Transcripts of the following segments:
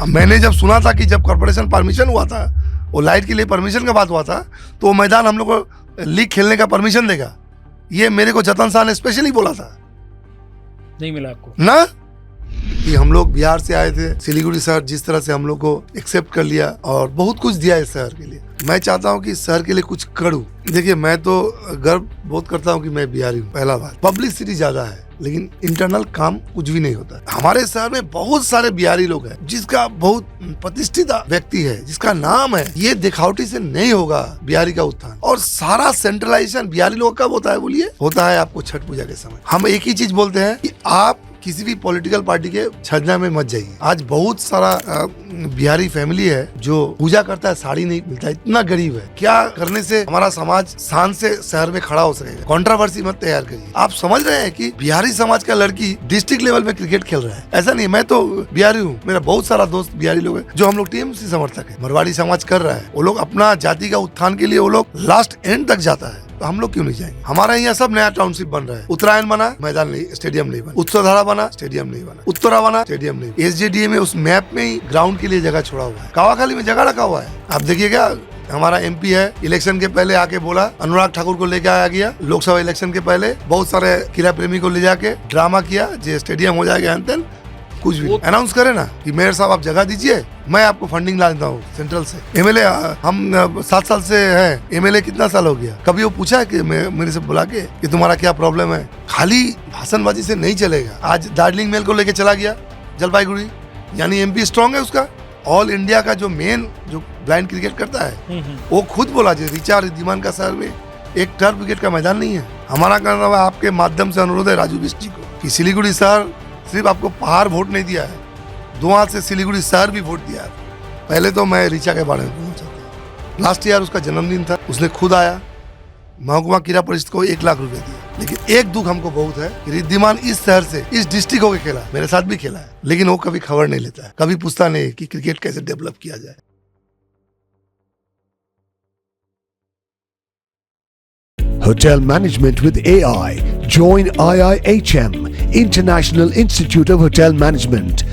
मैंने जब सुना था कि जब कॉर्पोरेशन परमिशन हुआ था, वो लाइट के लिए परमिशन का बात हुआ था, तो वो मैदान हम लोग को लीग खेलने का परमिशन देगा, ये मेरे को जतन शाह ने स्पेशली बोला था। नहीं मिला आपको ना कि हम लोग बिहार से आए थे, सिलीगुड़ी शहर जिस तरह से हम लोग को एक्सेप्ट कर लिया और बहुत कुछ दिया इस शहर के लिए। मैं चाहता हूँ कि इस शहर के लिए कुछ करूँ। देखिए, मैं तो गर्व बहुत करता हूँ कि मैं बिहारी हूँ। पहला बात, पब्लिसिटी ज्यादा है लेकिन इंटरनल काम कुछ भी नहीं होता। हमारे शहर में बहुत सारे बिहारी लोग हैं, जिसका बहुत प्रतिष्ठित व्यक्ति है, जिसका नाम है। ये दिखावटी से नहीं होगा बिहारी का उत्थान। और सारा सेंट्रलाइजेशन बिहारी लोग कब होता है बोलिए? होता है आपको छठ पूजा के समय। हम एक ही चीज बोलते हैं कि आप किसी भी पॉलिटिकल पार्टी के छजना में मत जाइए। आज बहुत सारा बिहारी फैमिली है जो पूजा करता है, साड़ी नहीं मिलता, इतना गरीब है। क्या करने से हमारा समाज शान से शहर में खड़ा हो सकेगा? कंट्रोवर्सी मत तैयार करिए। आप समझ रहे हैं कि बिहारी समाज का लड़की डिस्ट्रिक्ट लेवल में क्रिकेट खेल रहा है? ऐसा नहीं, मैं तो बिहारी हूँ, मेरा बहुत सारा दोस्त बिहारी लोग है जो हम लोग टीएमसी समर्थक है। मारवाड़ी समाज कर रहा है, वो लोग अपना जाति का उत्थान के लिए वो लोग लास्ट एंड तक जाता है, तो हम लोग क्यों नहीं जाएंगे? हमारा यहाँ सब नया टाउनशिप बन रहा है। उत्तरायण बना, मैदान नहीं, स्टेडियम नहीं बना। उत्तरधारा बना, स्टेडियम नहीं बना। उत्तरा बना, स्टेडियम नहीं। एसजेडीए में उस मैप में ही ग्राउंड के लिए जगह छोड़ा हुआ है। कावाखाली में जगह रखा हुआ है। आप देखिएगा, हमारा एमपी है, इलेक्शन के पहले आके बोला, अनुराग ठाकुर को लेके आया गया लोकसभा इलेक्शन के पहले, बहुत सारे क्रीड़ा प्रेमी को ले जाके ड्रामा किया जो स्टेडियम हो जाएगा। एंड कुछ भी अनाउंस करे ना कि मेयर साहब आप जगह दीजिए, मैं आपको फंडिंग ला देता हूँ सेंट्रल से। एमएलए हम 7 साल से हैं, एमएलए कितना साल हो गया? कभी वो पूछा है कि मेरे से बुला के कि तुम्हारा क्या प्रॉब्लम है? खाली भाषणबाजी से नहीं चलेगा। आज दार्जिलिंग मेल को लेके चला गया जलपाईगुड़ी, यानी एमपी स्ट्रांग है उसका। ऑल इंडिया का जो मेन जो ब्लाइंड क्रिकेट करता है, वो खुद बोला जी रिचा रिद्धिमान का शहर में एक टर्फ विकेट का मैदान नहीं है। हमारा कहना है, आपके माध्यम से अनुरोध है राजू बिष्ट जी को कि सिलीगुड़ी शहर सिर्फ आपको पहाड़ वोट नहीं दिया है, 2 हाथ से सिलीगुड़ी शहर भी वोट दिया है। पहले तो मैं रिचा के बारे में बोलना चाहता हूँ। लास्ट ईयर उसका जन्मदिन था, उसने खुद आया, महकुमा क्रीड़ा परिषद को 1 लाख रुपए दिया। लेकिन एक दुख हमको बहुत है कि रिद्धिमान इस शहर से, इस डिस्ट्रिक्ट होकर खेला, मेरे साथ भी खेला है, लेकिन वो कभी खबर नहीं लेता है, कभी पूछता नहीं कि क्रिकेट कैसे डेवलप किया जाए। Hotel Management with AI. Join IIHM, International Institute of Hotel Management.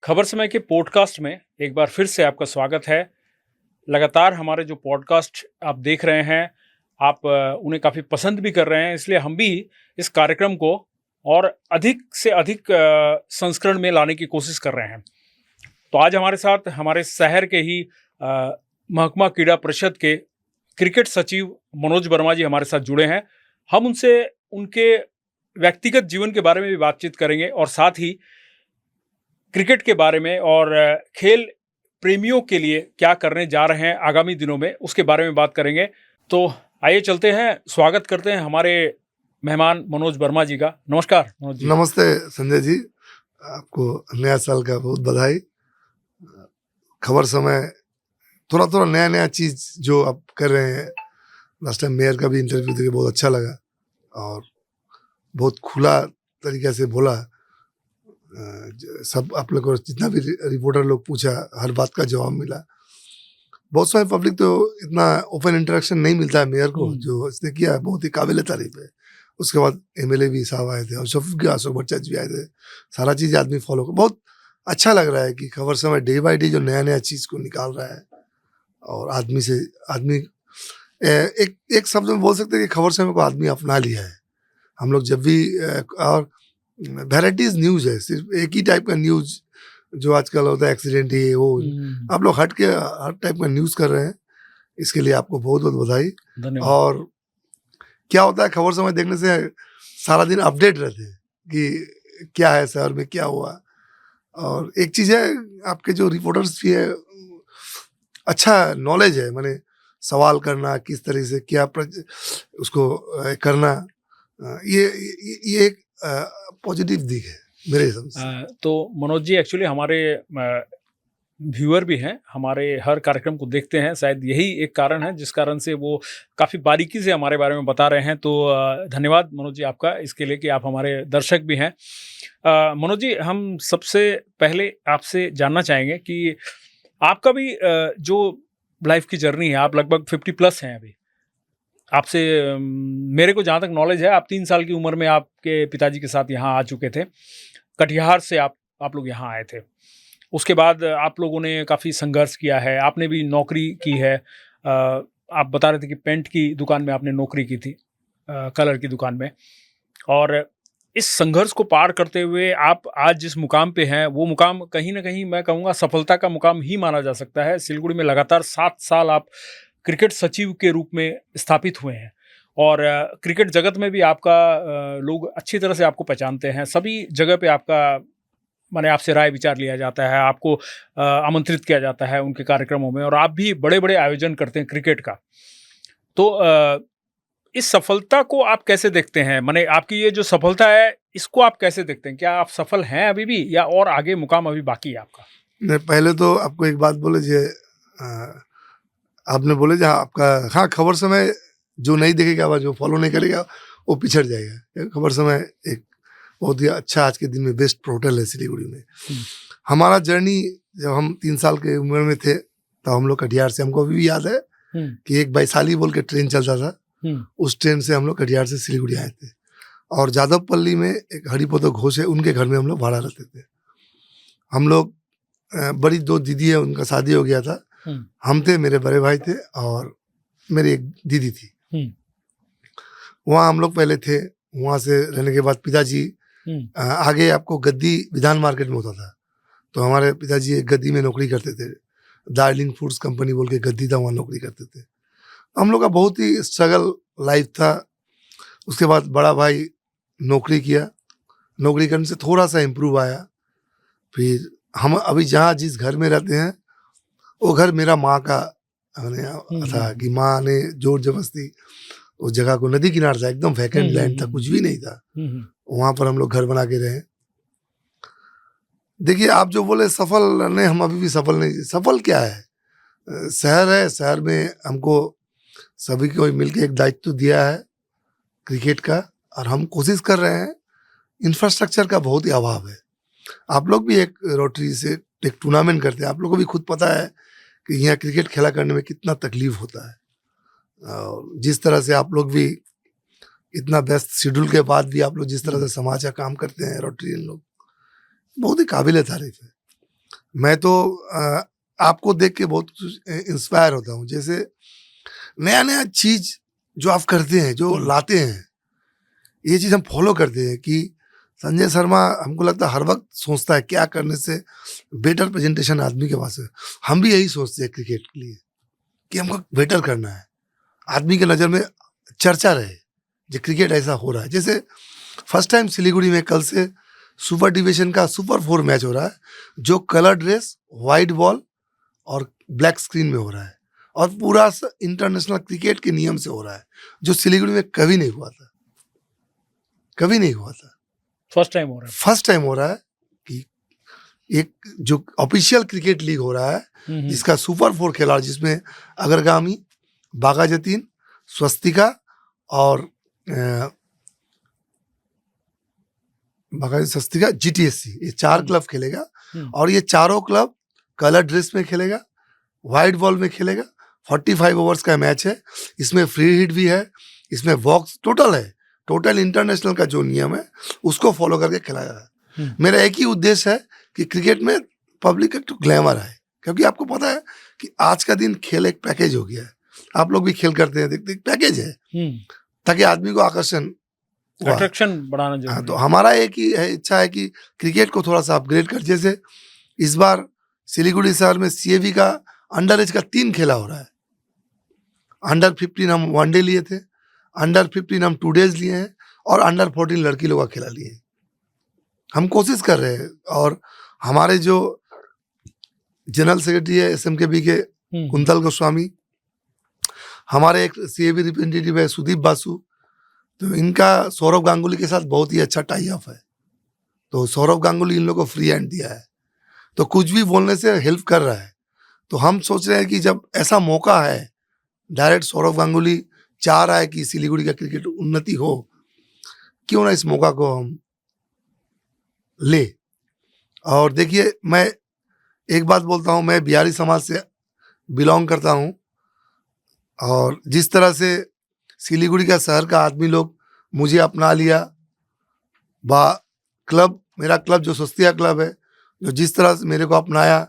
खबर समय के पॉडकास्ट में एक बार फिर से आपका स्वागत है। लगातार हमारे जो पॉडकास्ट आप देख रहे हैं, आप उन्हें काफ़ी पसंद भी कर रहे हैं, इसलिए हम भी इस कार्यक्रम को और अधिक से अधिक संस्करण में लाने की कोशिश कर रहे हैं। तो आज हमारे साथ हमारे शहर के ही महकुमा क्रीड़ा परिषद के क्रिकेट सचिव मनोज वर्मा जी हमारे साथ जुड़े हैं। हम उनसे उनके व्यक्तिगत जीवन के बारे में भी बातचीत करेंगे और साथ ही क्रिकेट के बारे में और खेल प्रेमियों के लिए क्या करने जा रहे हैं आगामी दिनों में, उसके बारे में बात करेंगे। तो आइए चलते हैं, स्वागत करते हैं हमारे मेहमान मनोज वर्मा जी का। नमस्कार मनोज जी। नमस्ते संजय जी, आपको नया साल का बहुत बधाई। खबर समय थोड़ा नया चीज जो आप कर रहे हैं। लास्ट टाइम मेयर का भी इंटरव्यू देके बहुत अच्छा लगा और बहुत खुला तरीके से बोला। सब आप लोग को जितना भी रिपोर्टर लोग पूछा, हर बात का जवाब मिला। बहुत सारे पब्लिक तो इतना ओपन इंटरेक्शन नहीं मिलता है मेयर को, जो इसने किया बहुत ही काबिल तारीफ है। उसके बाद एमएलए भी साहब आए थे और अशोक भट्टाचार्य भी आए थे। सारा चीज आदमी फॉलो कर, बहुत अच्छा लग रहा है कि खबर समय डे बाई डे जो नया चीज को निकाल रहा है और आदमी से आदमी एक शब्द में बोल सकते हैं कि खबर समय को आदमी अपना लिया है। हम लोग जब भी और वेराइटीज न्यूज है, सिर्फ एक ही टाइप का न्यूज जो आजकल होता है, एक्सीडेंट ही वो, आप लोग हट के हर टाइप का न्यूज कर रहे हैं। इसके लिए आपको बहुत बहुत बधाई। और क्या होता है, खबर समय देखने से सारा दिन अपडेट रहते हैं कि क्या है शहर में, क्या हुआ। और एक चीज है, आपके जो रिपोर्टर्स भी है, अच्छा नॉलेज है, माने सवाल करना, किस तरह से क्या उसको करना, ये एक पॉजिटिव दिख है मेरे हिसाब से। तो मनोज जी, एक्चुअली हमारे व्यूअर भी हैं, हमारे हर कार्यक्रम को देखते हैं, शायद यही एक कारण है जिस कारण से वो काफ़ी बारीकी से हमारे बारे में बता रहे हैं। तो धन्यवाद मनोज जी आपका इसके लिए कि आप हमारे दर्शक भी हैं। मनोज जी, हम सबसे पहले आपसे जानना चाहेंगे कि आपका भी जो लाइफ की जर्नी है, आप लगभग 50+ हैं अभी। आपसे मेरे को जहाँ तक नॉलेज है, आप 3 साल की उम्र में आपके पिताजी के साथ यहाँ आ चुके थे। कटिहार से आप लोग यहाँ आए थे। उसके बाद आप लोगों ने काफ़ी संघर्ष किया है, आपने भी नौकरी की है। आप बता रहे थे कि पेंट की दुकान में आपने नौकरी की थी, कलर की दुकान में। और इस संघर्ष को पार करते हुए आप आज जिस मुकाम पे हैं, वो मुकाम कहीं न कहीं मैं कहूँगा सफलता का मुकाम ही माना जा सकता है। सिलीगुड़ी में लगातार 7 साल आप क्रिकेट सचिव के रूप में स्थापित हुए हैं और क्रिकेट जगत में भी आपका लोग अच्छी तरह से आपको पहचानते हैं। सभी जगह पे आपका माने आपसे राय विचार लिया जाता है, आपको आमंत्रित किया जाता है उनके कार्यक्रमों में और आप भी बड़े-बड़े आयोजन करते हैं क्रिकेट का। तो इस सफलता को आप कैसे देखते हैं? माने आपकी ये जो सफलता है, इसको आप कैसे देखते हैं? क्या आप सफल हैं अभी भी या और आगे मुकाम अभी बाकी है आपका? नहीं, पहले तो आपको एक बात बोले जे आपने बोले जहाँ आपका हाँ खबर समय जो नहीं देखेगा व जो फॉलो नहीं करेगा वो पिछड़ जाएगा। खबर समय एक बहुत ही अच्छा आज के दिन में बेस्ट पोर्टल है सिलीगुड़ी में। हमारा जर्नी जब हम 3 साल के उम्र में थे तो हम लोग कटिहार से, हमको अभी भी याद है कि एक वैशाली बोल के ट्रेन चलता था, उस ट्रेन से हम लोग कटिहार से सिलीगुड़ी आए थे। और जादवपल्ली में एक हरिपद घोष है, उनके घर में हम लोग भाड़ा रहते थे। हम लोग बड़ी 2 दीदी है, उनका शादी हो गया था। हम थे, मेरे बड़े भाई थे और मेरी एक दीदी थी। वहाँ हम लोग पहले थे। वहाँ से रहने के बाद पिताजी आगे आपको गद्दी विधान मार्केट में होता था, तो हमारे पिताजी एक गद्दी में नौकरी करते थे। डार्लिंग फूड्स कंपनी बोल के गद्दी था, वहाँ नौकरी करते थे। हम लोग का बहुत ही स्ट्रगल लाइफ था। उसके बाद बड़ा भाई नौकरी किया, नौकरी करने से थोड़ा सा इम्प्रूव आया। फिर हम अभी जहाँ जिस घर में रहते हैं वो घर मेरा माँ का था कि माँ ने जोर जबरदस्ती उस जगह को, नदी किनारे था, एकदम वैकेंट लैंड था, कुछ भी नहीं था, वहाँ पर हम लोग घर बना के रहे। देखिए आप जो बोले सफल नहीं, हम अभी भी सफल नहीं। सफल क्या है, शहर है, शहर में हमको सभी को मिलके एक दायित्व दिया है क्रिकेट का और हम कोशिश कर रहे हैं। इंफ्रास्ट्रक्चर का बहुत ही अभाव है। आप लोग भी एक रोटरी से एक टूर्नामेंट करते हैं, आप लोग को भी खुद पता है कि यहाँ क्रिकेट खेला करने में कितना तकलीफ होता है। और जिस तरह से आप लोग भी इतना व्यस्त शेड्यूल के बाद भी आप लोग जिस तरह से समाज का काम करते हैं, रोटरियन लोग, बहुत ही काबिल तारीफ है। मैं तो आपको देख के बहुत इंस्पायर होता हूँ। जैसे नया नया चीज जो आप करते हैं, जो लाते हैं, ये चीज हम फॉलो करते हैं कि संजय शर्मा हमको लगता है हर वक्त सोचता है क्या करने से बेटर प्रेजेंटेशन आदमी के पास है। हम भी यही सोचते हैं क्रिकेट के लिए कि हमको बेटर करना है, आदमी के नज़र में चर्चा रहे जो क्रिकेट ऐसा हो रहा है। जैसे फर्स्ट टाइम सिलीगुड़ी में कल से सुपर डिवीजन का सुपर 4 मैच हो रहा है, जो कलर ड्रेस, वाइट बॉल और ब्लैक स्क्रीन में हो रहा है और पूरा इंटरनेशनल क्रिकेट के नियम से हो रहा है, जो सिलीगुड़ी में कभी नहीं हुआ था, कभी नहीं हुआ था। फर्स्ट टाइम हो रहा है। फर्स्ट टाइम हो रहा है कि एक जो ऑफिशियल क्रिकेट लीग हो रहा है जिसका सुपर 4 खिलाड़ी, जिसमें अग्रगामी, बागा जतीन, स्वस्तिका और स्वस्तिका, GTSC, ये 4 क्लब खेलेगा और ये चारों क्लब कलर ड्रेस में खेलेगा, वाइट बॉल में खेलेगा। 45 ओवर्स का मैच है, इसमें फ्री हिट भी है, इसमें वॉक्स टोटल है। टोटल इंटरनेशनल का जो नियम है उसको फॉलो करके खिलाया है। मेरा एक ही उद्देश्य है कि क्रिकेट में पब्लिक एक ग्लैमर है, क्योंकि आपको पता है कि आज का दिन खेल एक पैकेज हो गया है। आप लोग भी खेल करते हैं, देखते पैकेज है ताकि आदमी को आकर्षण, अट्रैक्शन बढ़ाना जरूरी है। तो हमारा एक ही है, इच्छा है कि क्रिकेट को थोड़ा सा अपग्रेड कर। जैसे इस बार सिलीगुड़ी शहर में CAV का अंडर एज का 3 खेला हो रहा है। अंडर 15 हम 1 डे लिए थे, अंडर 15 हम 2 डेज लिए हैं और अंडर 14 लड़की लोग का खेला लिए हैं। हम कोशिश कर रहे हैं और हमारे जो जनरल सेक्रेटरी है SMKB के कुंतल गोस्वामी, हमारे एक CAB रिप्रेजेंटेटिव है सुदीप बासु, तो इनका सौरभ गांगुली के साथ बहुत ही अच्छा टाई अप है। तो सौरभ गांगुली इन लोगों को फ्री हैंड दिया है, तो कुछ भी बोलने से हेल्प कर रहा है। तो हम सोच रहे हैं कि जब ऐसा मौका है, डायरेक्ट सौरभ गांगुली चाह रहा है कि सिलीगुड़ी का क्रिकेट उन्नति हो, क्यों ना इस मौका को हम ले। और देखिए, मैं एक बात बोलता हूँ, मैं बिहारी समाज से बिलोंग करता हूँ और जिस तरह से सिलीगुड़ी का शहर का आदमी लोग मुझे अपना लिया, क्लब मेरा क्लब जो स्वस्तिका क्लब है, जो जिस तरह से मेरे को अपनाया,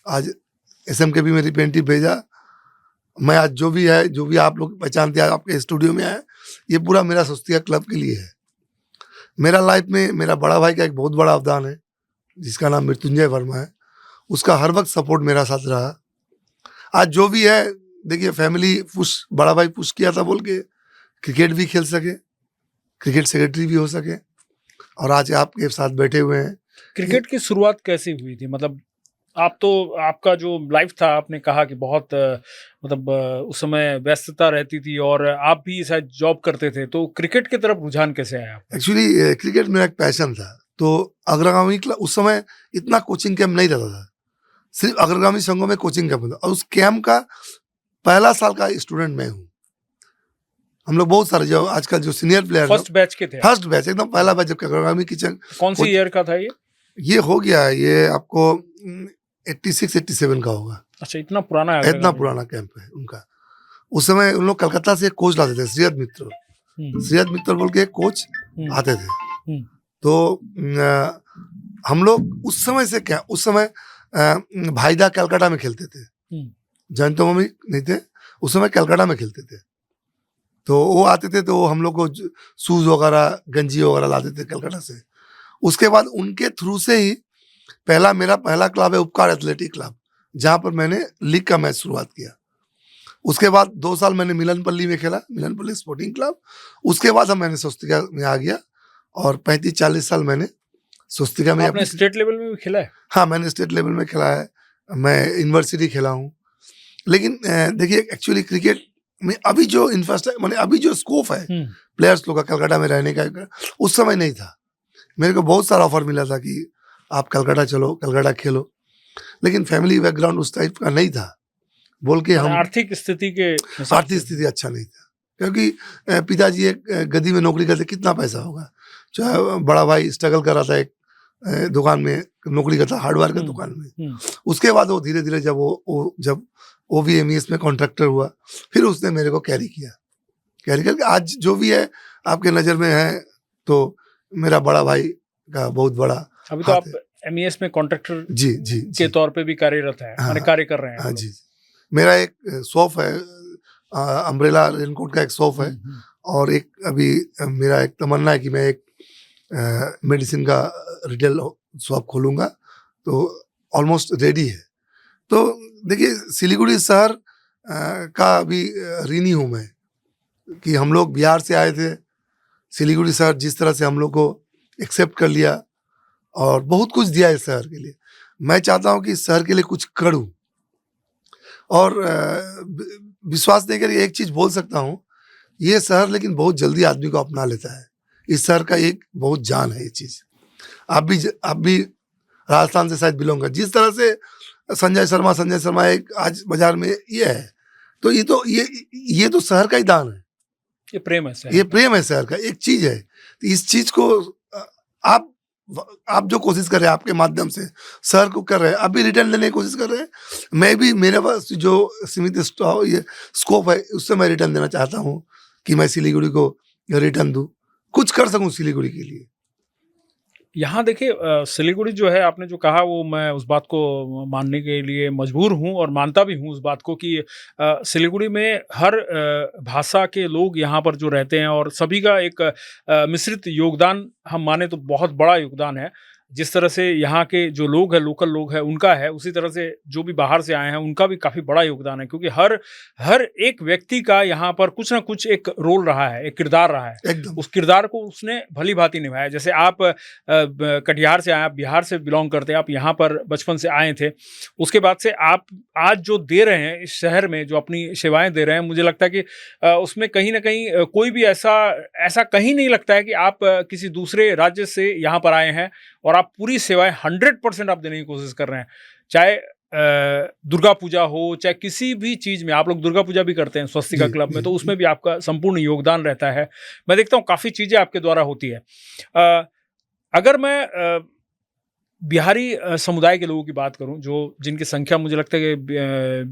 आज SM के भी मेरी पेंटिंग भेजा, मैं आज जो भी है, जो भी आप लोग पहचानते हैं, आपके स्टूडियो में आए, ये पूरा मेरा स्वस्तिका क्लब के लिए है। मेरा लाइफ में मेरा बड़ा भाई का एक बहुत बड़ा अवदान है, जिसका नाम मृत्युंजय वर्मा है। उसका हर वक्त सपोर्ट मेरा साथ रहा। आज जो भी है, देखिए फैमिली पुश, बड़ा भाई पुश किया था बोल के क्रिकेट भी खेल सके, क्रिकेट सेक्रेटरी भी हो सके, और आज आपके साथ बैठे हुए हैं। क्रिकेट की शुरुआत कैसे हुई थी? मतलब आप तो, आपका जो लाइफ था, आपने कहा कि बहुत मतलब उस समय व्यस्तता रहती थी और आप भी शायद जॉब करते थे, तो क्रिकेट की तरफ रुझान कैसे आया आपका? एक्चुअली क्रिकेट मेरा एक पैशन था। तो अग्रगामी क्लब, उस समय इतना कोचिंग कैंप नहीं रहता था, सिर्फ अग्रगामी संघों में कोचिंग कैंप था, और उस कैंप का पहला साल का स्टूडेंट मैं हूँ। हम लोग बहुत सारे जो आजकल जो सीनियर प्लेयर, फर्स्ट बैच के थे? फर्स्ट बैच, एकदम पहला बैच, जब अग्रगामी किचन। कौन सी ईयर का था ये? ये हो गया है, ये आपको 86-87 का होगा। अच्छा, इतना पुराना है? इतना पुराना कैंप है उनका। उस समय उन लोग कलकत्ता से एक कोच लाते थे, श्रीयद मित्र। श्रीयद मित्र बोल के एक कोच आते थे। तो हम लोग उस समय से क्या, उस समय भाईदा कलकत्ता में खेलते थे, जयंतो मम्मी नहीं थे उस समय, कलकत्ता में खेलते थे। तो वो आते थे, तो हम लोग को शूज वगैरह, गंजी वगैरह लाते थे कलकत्ता से। उसके बाद उनके थ्रू से ही मेरा पहला क्लब है उपकार एथलेटिक क्लब, जहाँ पर मैंने लीग का मैच शुरुआत किया। उसके बाद 2 साल मैंने मिलनपल्ली में खेला, मिलनपल्ली स्पोर्टिंग क्लब। उसके बाद मैंने स्वस्तिका में आ गया, और 35-40 साल मैंने स्वस्तिका में। आपने स्टेट लेवल में भी खेला है? हाँ, मैंने स्टेट लेवल में खेला है, मैं यूनिवर्सिटी खेला हूँ। लेकिन देखिए, एक्चुअली क्रिकेट में अभी जो इंफ्रास्ट्रक्चर, मैंने अभी जो स्कोप है प्लेयर्स लोग का कलकत्ता में रहने का, उस समय नहीं था। मेरे को बहुत सारा ऑफर मिला था कि आप कलकत्ता चलो, कलकत्ता खेलो, लेकिन फैमिली बैकग्राउंड उस टाइप का नहीं था बोल के हम, आर्थिक स्थिति अच्छा नहीं था, क्योंकि पिताजी एक गद्दी में नौकरी करते, कितना पैसा होगा। चाहे बड़ा भाई स्ट्रगल कर रहा था, एक दुकान में नौकरी करता, हार्डवेयर का दुकान में। उसके बाद वो धीरे धीरे जब OVMES में कॉन्ट्रैक्टर हुआ, फिर उसने मेरे को कैरी करके आज जो भी है आपके नज़र में है, तो मेरा बड़ा भाई का बहुत बड़ा। अभी तो आप MES में कॉन्ट्रैक्टर जी के तौर पे भी कार्यरत है, हाँ, कार्य कर रहे हैं। हाँ जी। मेरा एक शॉप है, अम्ब्रेला रेनकोट का एक शॉप है, और एक अभी मेरा एक तमन्ना है कि मैं एक मेडिसिन का रिटेल शॉप खोलूंगा, तो ऑलमोस्ट रेडी है। तो देखिए, सिलीगुड़ी शहर का अभी ऋणी हूँ मैं, कि हम लोग बिहार से आए थे, सिलीगुड़ी शहर जिस तरह से हम लोग को एक्सेप्ट कर लिया और बहुत कुछ दिया इस शहर के लिए। मैं चाहता हूँ कि इस शहर के लिए कुछ करूँ, और विश्वास नहीं करिए, एक चीज़ बोल सकता हूँ, ये शहर लेकिन बहुत जल्दी आदमी को अपना लेता है। इस शहर का एक बहुत जान है ये चीज़। आप भी राजस्थान से शायद बिलोंग कर, जिस तरह से संजय शर्मा एक आज बाजार में ये है, तो ये तो शहर का ही दान है, ये प्रेम है शहर, ये प्रेम है शहर का, एक चीज है। तो इस चीज को आप जो कोशिश कर रहे हैं, आपके माध्यम से शहर को कर रहे हैं, आप भी रिटर्न देने की कोशिश कर रहे हैं। मैं भी, मेरे पास जो सीमित ये स्कोप है, उससे मैं रिटर्न देना चाहता हूँ, कि मैं सिलीगुड़ी को रिटर्न दूँ, कुछ कर सकूँ सिलीगुड़ी के लिए। यहाँ देखिए, सिलीगुड़ी जो है, आपने जो कहा वो मैं उस बात को मानने के लिए मजबूर हूँ, और मानता भी हूँ उस बात को कि सिलीगुड़ी में हर भाषा के लोग यहाँ पर जो रहते हैं, और सभी का एक मिश्रित योगदान, हम माने तो बहुत बड़ा योगदान है। जिस तरह से यहाँ के जो लोग हैं, लोकल लोग हैं, उनका है, उसी तरह से जो भी बाहर से आए हैं उनका भी काफ़ी बड़ा योगदान है, क्योंकि हर एक व्यक्ति का यहाँ पर कुछ ना कुछ एक रोल रहा है, एक किरदार रहा है। उस किरदार को उसने भली भांति निभाया। जैसे आप कटिहार से आए, आप बिहार से बिलोंग करते हैं, आप यहाँ पर बचपन से आए थे, उसके बाद से आप आज जो दे रहे हैं इस शहर में, जो अपनी सेवाएं दे रहे हैं, मुझे लगता है कि उसमें कहीं ना कहीं कोई भी ऐसा कहीं नहीं लगता है कि आप किसी दूसरे राज्य से यहाँ पर आए हैं और आप पूरी सेवाएं 100% आप देने की कोशिश कर रहे हैं। चाहे दुर्गा पूजा हो, चाहे किसी भी चीज़ में, आप लोग दुर्गा पूजा भी करते हैं स्वस्तिका क्लब में, तो उसमें भी आपका संपूर्ण योगदान रहता है। मैं देखता हूँ काफ़ी चीज़ें आपके द्वारा होती है। अगर मैं बिहारी समुदाय के लोगों की बात करूं, जिनकी संख्या मुझे लगता है कि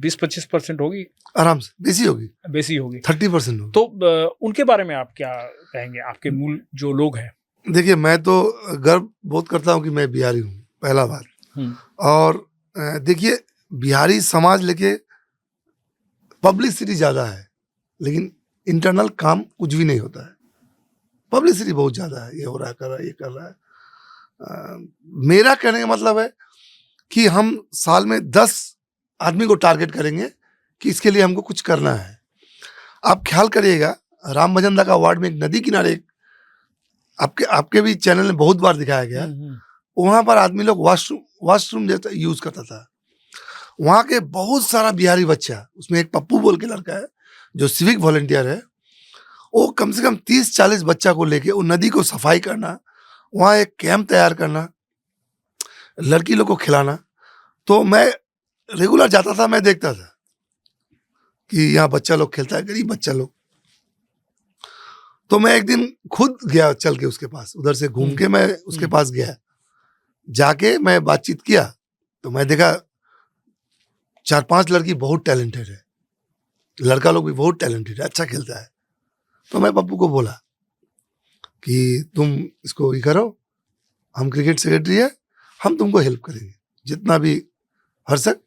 20-25% होगी, आराम से, बेसी होगी 30% होगी, 30% होगी। तो उनके बारे में आप क्या कहेंगे, आपके मूल जो लोग हैं? देखिए, मैं तो गर्व बहुत करता हूँ कि मैं बिहारी हूँ, पहला बात। और देखिए, बिहारी समाज लेके पब्लिसिटी ज़्यादा है, लेकिन इंटरनल काम कुछ भी नहीं होता है। पब्लिसिटी बहुत ज़्यादा है, ये हो रहा है, कर रहा है, ये कर रहा है। मेरा कहने का मतलब है कि हम साल में 10 आदमी को टारगेट करेंगे कि इसके लिए हमको कुछ करना है। आप ख्याल करिएगा, राम भजनदा का वार्ड में एक नदी किनारे आपके भी चैनल में बहुत बार दिखाया गया, वहां पर आदमी लोग वॉशरूम जैसा यूज करता था। वहां के बहुत सारा बिहारी बच्चा, उसमें एक पप्पू बोल के लड़का है जो सिविक वॉलंटियर है, वो कम से कम 30-40 बच्चा को लेके वो नदी को सफाई करना, वहाँ एक कैंप तैयार करना, लड़की लोग को खिलाना। तो मैं रेगुलर जाता था, मैं देखता था कि यहाँ बच्चा लोग खेलता है, गरीब बच्चा लोग। तो मैं एक दिन खुद गया चल के उसके पास, उधर से घूम के मैं उसके पास गया, जाके मैं बातचीत किया। तो मैं देखा 4-5 लड़की बहुत टैलेंटेड है, लड़का लोग भी बहुत टैलेंटेड है, अच्छा खेलता है। तो मैं पप्पू को बोला कि तुम इसको ये करो, हम क्रिकेट सेक्रेटरी है, हम तुमको हेल्प करेंगे जितना भी हर सक।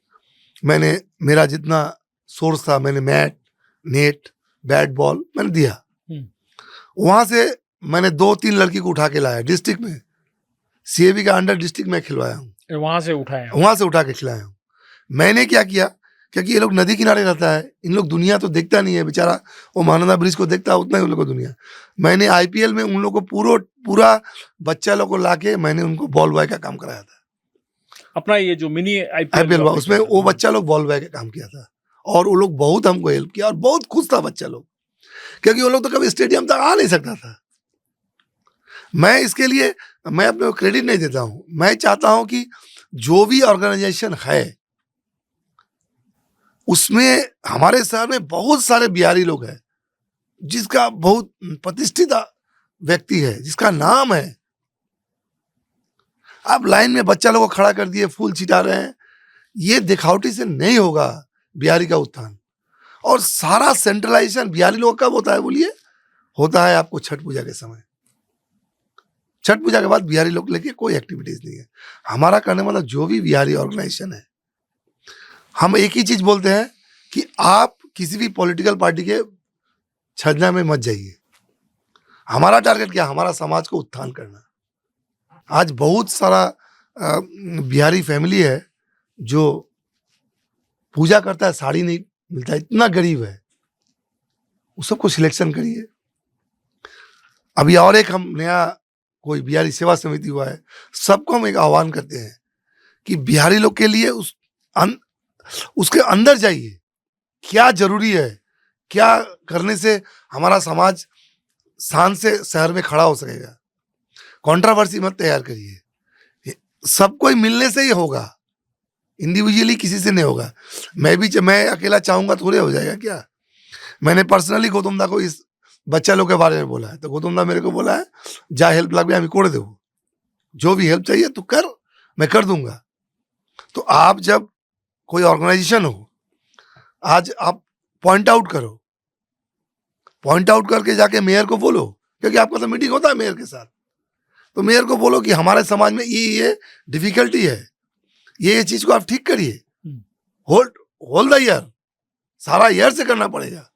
मैंने मेरा जितना सोर्स था, मैंने मैट, नेट, बैट, बॉल मैंने दिया। वहां से मैंने 2-3 लड़की को उठा के लाया डिस्ट्रिक्ट में, सीएबी का अंडर डिस्ट्रिक्ट में खिलवाया हूँ, वहां से उठा के खिलाया हूँ। मैंने क्या किया, क्योंकि ये लोग नदी किनारे रहता है, इन लोग दुनिया तो देखता नहीं है बेचारा, वो महानंदा ब्रिज को देखता है, उतना ही उन लोग को दुनिया। मैंने आईपीएल में उन लोग को पूरा बच्चा लोग को लाके मैंने उनको बॉल बॉय का काम कराया था, अपना ये जो मिनी आईपीएल उसमें वो बच्चा लोग बॉल बॉय का काम किया था। और वो लोग बहुत हमको हेल्प किया और बहुत खुश था बच्चा लोग, क्योंकि वो लोग तो कभी स्टेडियम तक आ नहीं सकता था। मैं इसके लिए मैं अपने को क्रेडिट नहीं देता हूं, मैं चाहता हूं कि जो भी ऑर्गेनाइजेशन है उसमें हमारे शहर में बहुत सारे बिहारी लोग हैं, जिसका बहुत प्रतिष्ठित व्यक्ति है, जिसका नाम है। आप लाइन में बच्चा लोगों को खड़ा कर दिए, फूल छिटा रहे हैं, ये दिखावटी से नहीं होगा बिहारी का उत्थान। और सारा सेंट्रलाइजेशन बिहारी लोग कब होता है बोलिए? होता है आपको छठ पूजा के समय। छठ पूजा के बाद बिहारी लोग लेके कोई एक्टिविटीज नहीं है। हमारा करने वाला जो भी बिहारी ऑर्गेनाइजेशन है, हम एक ही चीज बोलते हैं कि आप किसी भी पॉलिटिकल पार्टी के छजना में मत जाइए। हमारा टारगेट क्या? हमारा समाज को उत्थान करना। आज बहुत सारा बिहारी फैमिली है जो पूजा करता है, साड़ी नहीं मिलता, इतना गरीब है, उस सबको सिलेक्शन करिए। अभी और एक हम नया कोई बिहारी सेवा समिति हुआ है, सबको हम एक आह्वान करते हैं कि बिहारी लोग के लिए उसके अंदर जाइए, क्या जरूरी है, क्या करने से हमारा समाज शान से शहर में खड़ा हो सकेगा। कंट्रोवर्सी मत तैयार करिए, सब कोई मिलने से ही होगा, इंडिविजुअली किसी से नहीं होगा। मैं अकेला चाहूंगा थोड़े हो जाएगा क्या? मैंने पर्सनली गौतम दा को इस बच्चा लोग के बारे में बोला है, तो गौतम दा मेरे को बोला है जा हेल्प लग আমি করে দেবো, जो भी हेल्प चाहिए तो कर, मैं कर दूंगा। तो आप जब कोई ऑर्गेनाइजेशन हो, आज आप पॉइंट आउट करो, पॉइंट आउट करके जाके मेयर को बोलो, क्योंकि आपका तो मीटिंग होता है मेयर के साथ, तो मेयर को बोलो कि हमारे समाज में ये डिफिकल्टी है, ये चीज को आप ठीक करिए। होल्ड द ईयर, सारा ईयर से करना पड़ेगा।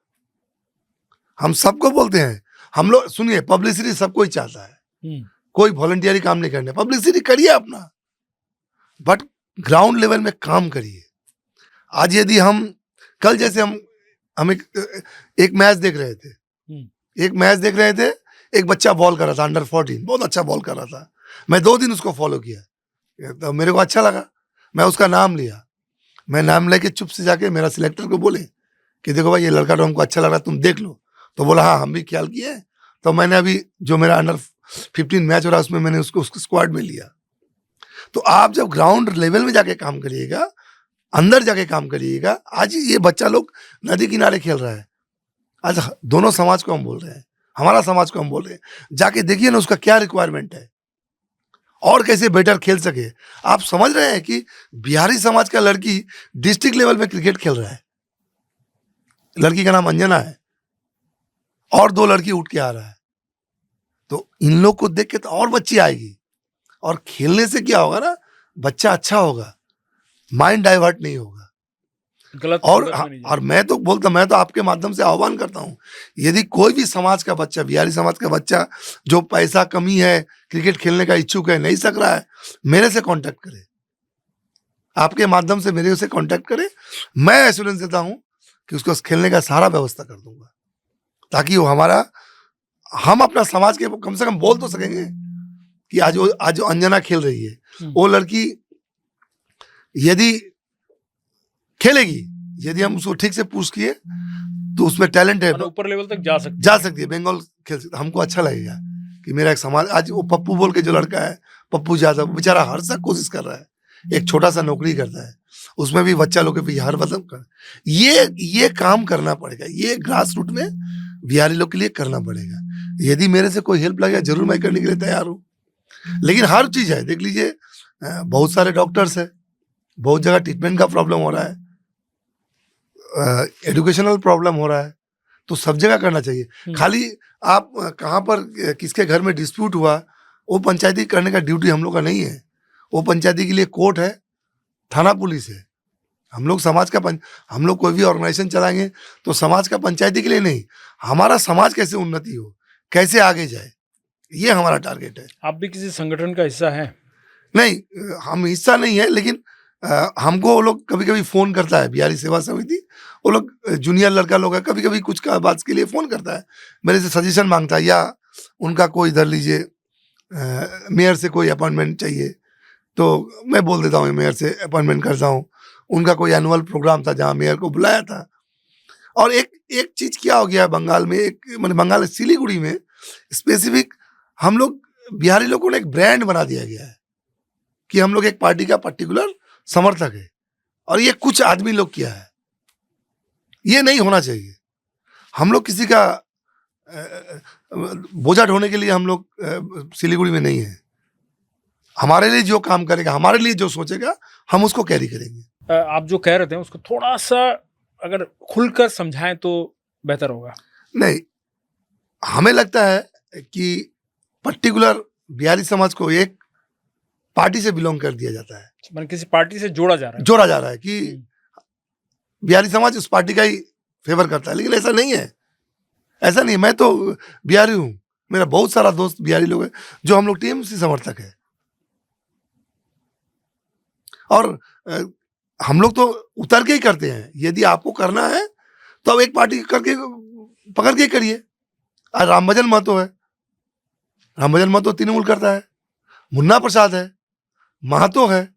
हम सबको बोलते हैं, हम लोग सुनिए, पब्लिसिटी सबको ही चाहता है, कोई वॉलंटियरी काम नहीं करना, पब्लिसिटी करिए अपना, बट ग्राउंड लेवल में काम करिए। आज यदि हम कल जैसे हम एक मैच देख रहे थे, एक बच्चा बॉल कर रहा था, अंडर 14, बहुत अच्छा बॉल कर रहा था। मैं 2 दिन उसको फॉलो किया, तो मेरे को अच्छा लगा, मैं उसका नाम लिया। मैं नाम लेके चुप से जाके मेरा सिलेक्टर को बोले कि देखो भाई, ये लड़का तो हमको अच्छा लग रहा, तुम देख लो। तो बोला हाँ, हम भी ख्याल किए। तो मैंने अभी जो मेरा अंडर 15 मैच हो रहा है उसमें मैंने उसको स्क्वाड में लिया। तो आप जब ग्राउंड लेवल में जाके काम करिएगा, अंदर जाके काम करिएगा। आज ये बच्चा लोग नदी किनारे खेल रहा है, आज दोनों समाज को हम बोल रहे हैं, हमारा समाज को हम बोल रहे हैं, जाके देखिए ना उसका क्या रिक्वायरमेंट है और कैसे बेटर खेल सके। आप समझ रहे हैं कि बिहारी समाज का लड़की डिस्ट्रिक्ट लेवल में क्रिकेट खेल रहा है, लड़की का नाम अंजना है, और 2 लड़की उठ के आ रहा है। तो इन लोग को देख के तो और बच्ची आएगी, और खेलने से क्या होगा ना, बच्चा अच्छा होगा, माइंड डाइवर्ट नहीं होगा। गलत और संगत में नहीं और मैं तो आपके माध्यम से आह्वान करता हूं, यदि कोई भी समाज का बच्चा, बिहारी समाज का बच्चा जो पैसा कमी है, क्रिकेट खेलने का इच्छुक है, नहीं सक रहा है, मेरे से कांटेक्ट करे, आपके माध्यम से मेरे से कांटेक्ट करे। मैं एश्योरेंस देता हूं कि उसको खेलने का सारा व्यवस्था कर दूंगा, ताकि वो हम अपना समाज के कम से कम बोल तो सकेंगे कि आज जो अंजना खेल रही है, वो लड़की यदि खेलेगी, यदि हम उसको ठीक से पुश किए तो उसमें टैलेंट है, मतलब ऊपर लेवल तक जा सकती है, बंगाल खेल सकती। हमको अच्छा लगेगा कि मेरा एक समाज, आज वो पप्पू बोल के जो लड़का है, पप्पू यादव, बेचारा हर सा कोशिश कर रहा है, एक छोटा सा नौकरी करता है, उसमें भी बच्चा लोग के पीछे हर मतलब कर, ये काम करना पड़ेगा, ये ग्रास रूट में बिहारी लोग के लिए करना पड़ेगा। यदि मेरे से कोई हेल्प लगे जरूर मैं करने के लिए तैयार हूँ, लेकिन हर चीज है, देख लीजिए बहुत सारे डॉक्टर्स है, बहुत जगह ट्रीटमेंट का प्रॉब्लम हो रहा है, एजुकेशनल प्रॉब्लम हो रहा है, तो सब जगह करना चाहिए। खाली आप कहाँ पर किसके घर में डिस्प्यूट हुआ, वो पंचायती करने का ड्यूटी हम लोग का नहीं है, वो पंचायती के लिए कोर्ट है, थाना पुलिस है। हम लोग समाज का हम लोग कोई भी ऑर्गेनाइजेशन चलाएंगे तो समाज का पंचायती के लिए नहीं, हमारा समाज कैसे उन्नति हो, कैसे आगे जाए, ये हमारा टारगेट है। आप भी किसी संगठन का हिस्सा हैं? नहीं, हम हिस्सा नहीं है, लेकिन हमको वो लोग कभी कभी फोन करता है, बिहारी सेवा समिति, वो लोग जूनियर लड़का लोग है, कभी कभी कुछ का बात के लिए फोन करता है, मेरे से सजेशन मांगता है, या उनका कोई इधर लीजिए मेयर से कोई अपॉइंटमेंट चाहिए, तो मैं बोल देता हूँ मेयर से अपॉइंटमेंट करता हूँ। उनका कोई एनुअल प्रोग्राम था जहाँ मेयर को बुलाया था। और एक चीज क्या हो गया है बंगाल में, बंगाल सिलीगुड़ी में स्पेसिफिक हम लोग बिहारी लोगों ने एक ब्रांड बना दिया गया है कि हम लोग एक पार्टी का पर्टिकुलर समर्थक है, और ये कुछ आदमी लोग किया है, ये नहीं होना चाहिए। हम लोग किसी का बोझा ढोने के लिए हम लोग सिलीगुड़ी में नहीं है। हमारे लिए जो काम करेगा, हमारे लिए जो सोचेगा, हम उसको कैरी करेंगे। आप जो कह रहे थे उसको थोड़ा सा अगर खुलकर समझाएं तो बेहतर होगा। नहीं, हमें लगता है कि पर्टिकुलर बिहारी समाज को एक पार्टी से बिलोंग कर दिया जाता है, मतलब किसी पार्टी से जोड़ा जा रहा है कि बिहारी समाज उस पार्टी का ही फेवर करता है, लेकिन ऐसा नहीं है, ऐसा नहीं। मैं तो बिहारी हूं, मेरा बहुत सारा दोस्त बिहारी लोग हैं जो हम लोग टीएमसी समर्थक है, और हम लोग तो उतर के ही करते हैं। यदि आपको करना है तो अब एक पार्टी करके पकड़ के करिए। आज रामभजन महतो है, रामभजन महतो तृणमूल करता है, मुन्ना प्रसाद है, महतो है।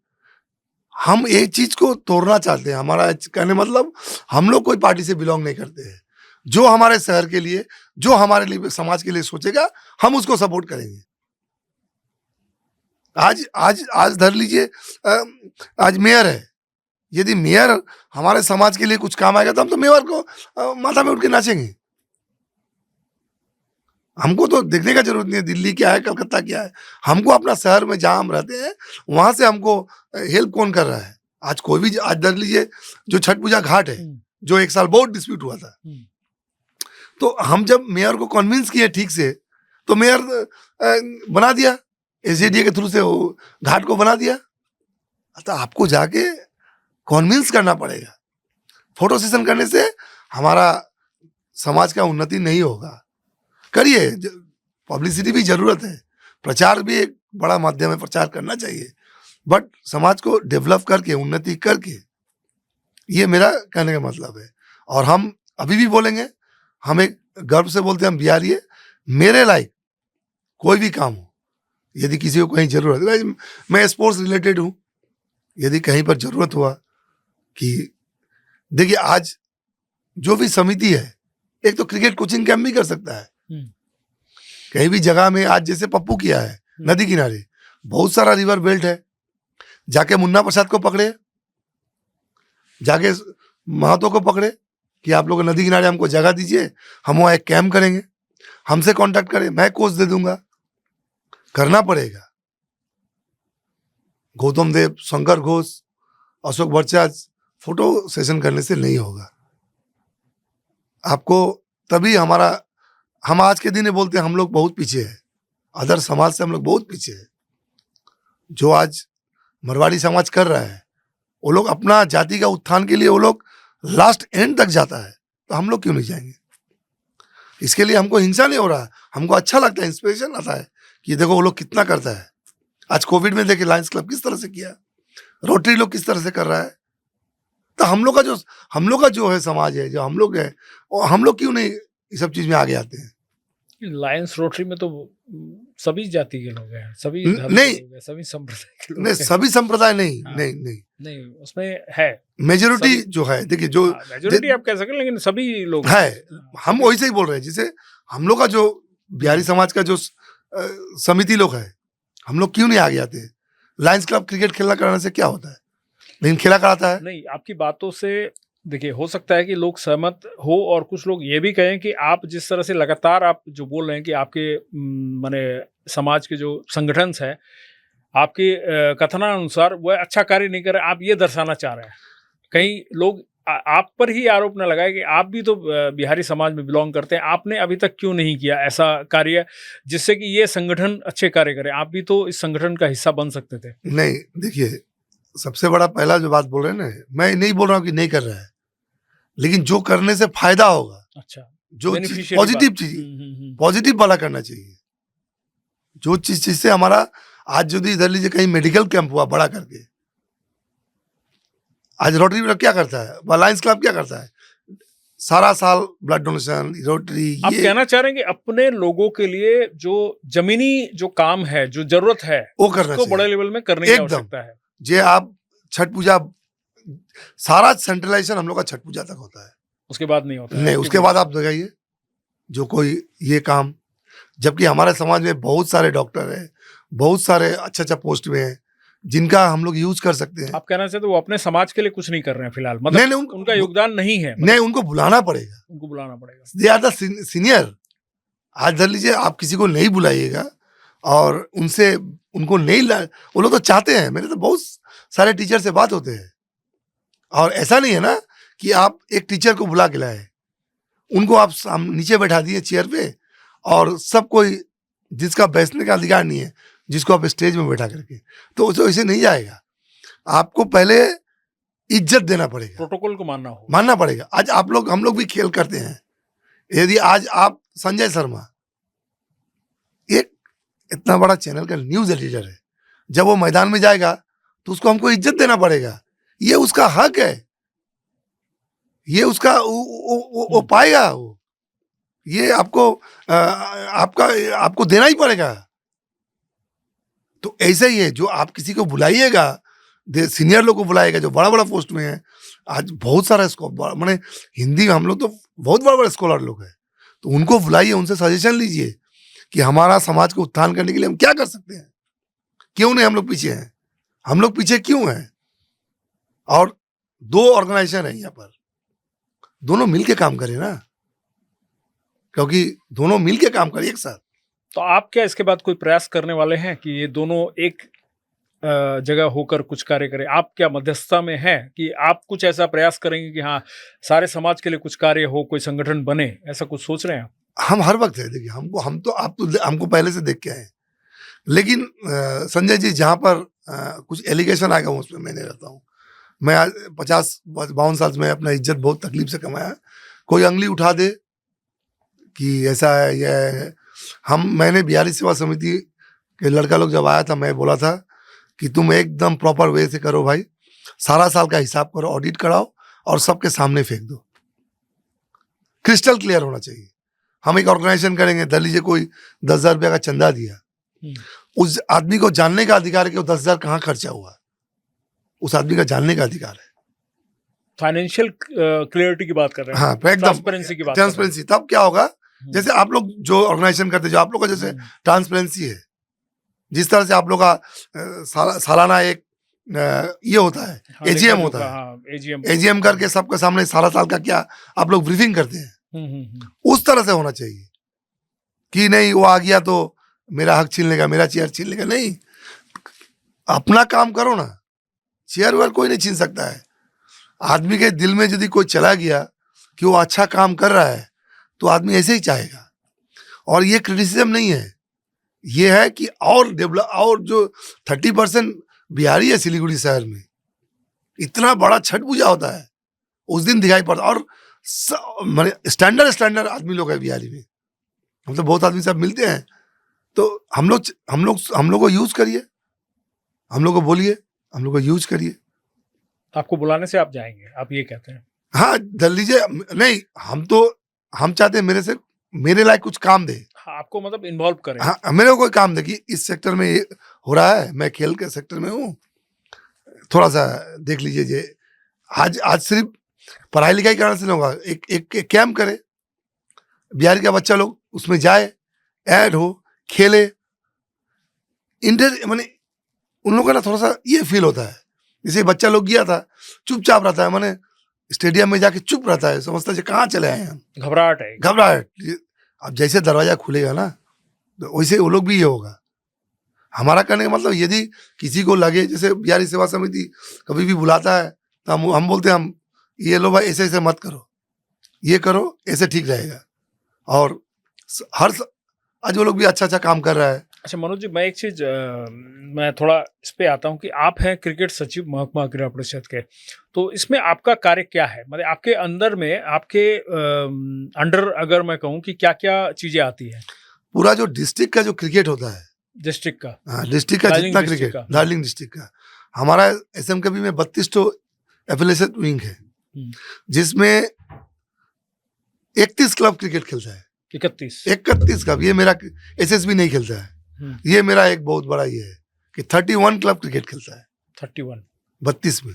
हम एक चीज को तोड़ना चाहते हैं, हमारा कहने मतलब हम लोग कोई पार्टी से बिलोंग नहीं करते हैं। जो हमारे शहर के लिए, जो हमारे लिए समाज के लिए सोचेगा, हम उसको सपोर्ट करेंगे। आज धर लीजिए, आज मेयर है, यदि मेयर हमारे समाज के लिए कुछ काम आएगा तो हम तो मेयर को माथा में उठ के नाचेंगे। हमको तो देखने का जरूरत नहीं है दिल्ली क्या है, कलकत्ता क्या है, हमको अपना शहर में जहां हम रहते हैं वहां से हमको हेल्प कौन कर रहा है। आज कोई भी, आज धर लीजिए जो छठ पूजा घाट है, जो एक साल बहुत डिस्प्यूट हुआ था, तो हम जब मेयर को कन्विंस किए ठीक से, तो मेयर बना दिया, एसजेडीए के थ्रू से वो घाट को बना दिया। तो आपको जाके कन्विंस करना पड़ेगा। फोटो सेशन करने से हमारा समाज का उन्नति नहीं होगा। करिए, पब्लिसिटी भी जरूरत है, प्रचार भी एक बड़ा माध्यम है, प्रचार करना चाहिए, बट समाज को डेवलप करके, उन्नति करके, ये मेरा कहने का मतलब है। और हम अभी भी बोलेंगे, हम एक गर्व से बोलते हैं, हम बिहारी है। मेरे लायक कोई भी काम हो, यदि किसी को कहीं जरूरत है, मैं स्पोर्ट्स रिलेटेड हूं, यदि कहीं पर जरूरत हुआ कि देखिए आज जो भी समिति है, एक तो क्रिकेट कोचिंग कैंप भी कर सकता है कहीं भी जगह में। आज जैसे पप्पू किया है नदी किनारे, बहुत सारा रिवर बेल्ट है, जाके मुन्ना प्रसाद को पकड़े, जाके महतो को पकड़े कि आप लोग नदी किनारे हमको जगह दीजिए, हम वहाँ एक कैंप करेंगे, हमसे कांटेक्ट करें, मैं कोच दे दूंगा। करना पड़ेगा। गौतम देव, शंकर घोष, अशोक भट्टाचार्य फोटो सेशन करने से नहीं होगा। आपको तभी हम आज के दिन बोलते हैं हम लोग बहुत पीछे हैं, अदर समाज से हम लोग बहुत पीछे हैं। जो आज मारवाड़ी समाज कर रहा है, वो लोग अपना जाति का उत्थान के लिए वो लोग लास्ट एंड तक जाता है, तो हम लोग क्यों नहीं जाएंगे? इसके लिए हमको हिंसा नहीं हो रहा, हमको अच्छा लगता है, इंस्पिरेशन आता है कि देखो वो लोग कितना करता है। आज कोविड में देखिए लायंस क्लब किस तरह से किया, रोटरी लोग किस तरह से कर रहा है। तो हम लोग का जो है समाज है, जो हम लोग है, हम लोग क्यों नहीं इस सब चीज में आगे आते हैं? लायंस रोटरी में तो सभी जाति के लोग हैं, सभी धर्म नहीं, के लोग हैं, सभी संप्रदाय के लोग नहीं हैं। सभी संप्रदाय नहीं, हाँ। नहीं उसमें है मेजोरिटी सभी- जो है, देखिए जो मेजोरिटी आप कह सकें, लेकिन सभी लोग है, हाँ, हम वही से ही बोल रहे हैं। जैसे हम लोग का जो बिहारी समाज का जो समिति लोग है, हम लोग क्यों नहीं आगे आते? लायंस क्लब क्रिकेट खेलना कराने से क्या होता है? लेकिन खेला कराता है। नहीं, आपकी बातों से देखिए हो सकता है कि लोग सहमत हो और कुछ लोग ये भी कहें कि आप जिस तरह से लगातार आप जो बोल रहे हैं कि आपके माने समाज के जो संगठन है, आपके कथनानुसार वह अच्छा कार्य नहीं कर रहे, आप ये दर्शाना चाह रहे हैं। कहीं लोग आप पर ही आरोप न लगाए कि आप भी तो बिहारी समाज में बिलोंग करते हैं, आपने अभी तक क्यों नहीं किया ऐसा कार्य जिससे कि ये संगठन अच्छे कार्य करे? आप भी तो इस संगठन का हिस्सा बन सकते थे। नहीं, देखिए सबसे बड़ा पहला जो बात बोल रहे हैं ना, मैं नहीं बोल रहा हूँ कि नहीं कर रहा है, लेकिन जो करने से फायदा होगा, अच्छा, जो beneficiary पॉजिटिव बात। चीज, पॉजिटिव वाला करना चाहिए। जो चीज से हमारा आज यदि इधर लीजिए कहीं मेडिकल कैंप हुआ बड़ा करके, आज रोटरी क्लब क्या करता है, लायंस क्लब क्या करता है, सारा साल ब्लड डोनेशन, रोटरी, आप ये कहना चाह रहे हैं कि अपने लोगों के लिए जो जमीनी जो काम है, जो जरूरत है, वो करना उसको बड़े चाहिए। लेवल में करने की एकदम। आवश्यकता है। जे आप छठ पूजा, सारा सेंट्रलाइजेशन हम लोग का छठ पूजा तक होता है, उसके बाद नहीं होता है। नहीं उसके बाद आप लगाइए जो कोई ये काम, जबकि हमारे समाज में बहुत सारे डॉक्टर हैं, बहुत सारे अच्छा पोस्ट में हैं, जिनका हम लोग यूज कर सकते हैं। आप कहना चाहते हैं वो अपने समाज के लिए कुछ नहीं कर रहे हैं फिलहाल, मतलब नहीं, उनका योगदान नहीं है, मतलब नहीं, उनको बुलाना पड़ेगा, उनको बुलाना पड़ेगा। They are the senior. आज धर लीजिए आप किसी को नहीं बुलाइएगा और उनसे उनको नहीं वो लोग तो चाहते हैं, मेरे तो बहुत सारे टीचर से बात होते हैं, और ऐसा नहीं है ना कि आप एक टीचर को बुला के लाए, उनको आप नीचे बैठा दिए चेयर पे, और सब कोई जिसका बैठने का अधिकार नहीं है, जिसको आप स्टेज में बैठा करके, तो ऐसे नहीं जाएगा। आपको पहले इज्जत देना पड़ेगा, प्रोटोकॉल को मानना पड़ेगा। आज आप लोग, हम लोग भी खेल करते हैं। यदि आज आप संजय शर्मा एक इतना बड़ा चैनल का न्यूज एडिटर है, जब वो मैदान में जाएगा तो उसको हमको इज्जत देना पड़ेगा, ये उसका हक है, ये उसका वो पाएगा, वो ये आपको देना ही पड़ेगा। तो ऐसे ही है, जो आप किसी को बुलाइएगा, सीनियर लोग को बुलाएगा जो बड़ा बड़ा पोस्ट में है। आज बहुत सारा स्कोप, मैंने हिंदी में हम लोग तो बहुत बड़ा बड़ा स्कॉलर लोग हैं, तो उनको बुलाइए, उनसे सजेशन लीजिए कि हमारा समाज को उत्थान करने के लिए हम क्या कर सकते हैं, क्यों नहीं हम लोग पीछे हैं, हम लोग पीछे क्यों हैं। और दो ऑर्गेनाइजेशन है यहाँ पर, दोनों मिलके काम करें ना, क्योंकि दोनों मिलके काम करें एक साथ। तो आप क्या इसके बाद कोई प्रयास करने वाले हैं कि ये दोनों एक जगह होकर कुछ कार्य करें? आप क्या मध्यस्थता में हैं कि आप कुछ ऐसा प्रयास करेंगे कि हाँ सारे समाज के लिए कुछ कार्य हो, कोई संगठन बने, ऐसा कुछ सोच रहे हैं आप? हम हर वक्त है, देखिए आप तो हमको पहले से देख के आए, लेकिन संजय जी जहाँ पर कुछ एलिगेशन आएगा उसमें मैं नहीं रहता हूँ। मैं आज 50-52 साल में अपना इज्जत बहुत तकलीफ से कमाया, कोई अंगली उठा दे कि ऐसा है यह है। मैंने बिहारी सेवा समिति के लड़का लोग जब आया था, मैं बोला था कि तुम एकदम प्रॉपर वे से करो भाई, सारा साल का हिसाब करो, ऑडिट कराओ और सबके सामने फेंक दो, क्रिस्टल क्लियर होना चाहिए। हम एक ऑर्गेनाइजेशन करेंगे, दे लीजिए कोई 10,000 रुपया का चंदा दिया, उस आदमी को जानने का अधिकार है कि वो 10,000 कहाँ खर्चा हुआ, उस आदमी का जानने का अधिकार है। फाइनेंशियल क्लियरिटी की बात कर रहे हैं, हाँ, एकदम ट्रांसपेरेंसी की बात कर रहे हैं। ट्रांसपेरेंसी। तब क्या होगा, जैसे आप लोग जो ऑर्गेनाइजेशन करते, जो आप लोग का जैसे ट्रांसपेरेंसी है, जिस तरह से आप लोग का सालाना एक ये होता है, हाँ, एजीएम होता है, हाँ, एजीएम करके सबके सामने सारा साल का क्या आप लोग ब्रीफिंग करते हैं, उस तरह से होना चाहिए कि नहीं वो आ गया तो मेरा हक छीन लेगा, मेरा चेयर छीन लेगा। नहीं, अपना काम करो ना, चेयर वेयर कोई नहीं छीन सकता है। आदमी के दिल में यदि कोई चला गया कि वो अच्छा काम कर रहा है, तो आदमी ऐसे ही चाहेगा। और ये क्रिटिसिज्म नहीं है, ये है कि और डेवलप, और जो 30% बिहारी है सिलीगुड़ी शहर में, इतना बड़ा छठ पूजा होता है उस दिन दिखाई पड़ता। और माने स्टैंडर्ड आदमी लोग है बिहारी में, हम तो बहुत आदमी सब मिलते हैं। तो हम लोग को यूज करिए, हम लोग को बोलिए, हम लोग को यूज करिए। आपको बुलाने से आप जाएंगे, आप ये कहते हैं? हाँ, दल लीजिए। नहीं, हम चाहते हैं मेरे लायक कुछ काम दे। हाँ, आपको मतलब इन्वॉल्व करें। हाँ, मेरे को कोई काम दे कि इस सेक्टर में ये हो रहा है, मैं खेल के सेक्टर में हूँ, थोड़ा सा देख लीजिए। जे आज सिर्फ पढ़ाई लिखाई करने से नहीं होगा, एक कैंप करे, बिहार का बच्चा लोग उसमें जाए, ऐड हो, खेले। माने उन लोगों का ना थोड़ा सा ये फील होता है, जैसे बच्चा लोग गया था चुपचाप रहता है, माने स्टेडियम में जाके चुप रहता है, समझता है कहाँ चले आए हम, घबराहट है। घबराहट। अब जैसे दरवाजा खुलेगा ना, तो वैसे वो लोग भी ये होगा। हमारा कहने का मतलब, यदि किसी को लगे, जैसे बिहारी सेवा समिति कभी भी बुलाता है तो हम बोलते हैं, हम ये लो भाई, ऐसे ऐसे मत करो, ये करो, ऐसे ठीक रहेगा। और आज वो लोग भी अच्छा काम कर रहा है। अच्छा मनोज जी, मैं एक चीज मैं थोड़ा इस पे आता हूँ कि आप हैं क्रिकेट सचिव महकमा क्रीड़ा परिषद के, तो इसमें आपका कार्य क्या है? मतलब आपके अंदर में, आपके अंडर अगर मैं कहूँ कि क्या क्या चीजें आती हैं? पूरा जो डिस्ट्रिक्ट का जो क्रिकेट होता है, डिस्ट्रिक्ट का, हाँ, डिस्ट्रिक्ट का जितना क्रिकेट, दार्जिलिंग डिस्ट्रिक्ट का, हमारा एसएमकेबी में 32 तो एफिलिएटेड विंग है, जिसमें 31 क्लब क्रिकेट खेलता है। 31 क्लब। ये मेरा एसएसबी नहीं खेलता है, ये मेरा एक बहुत बड़ा ये है कि 31 क्लब क्रिकेट खेलता है। 32 में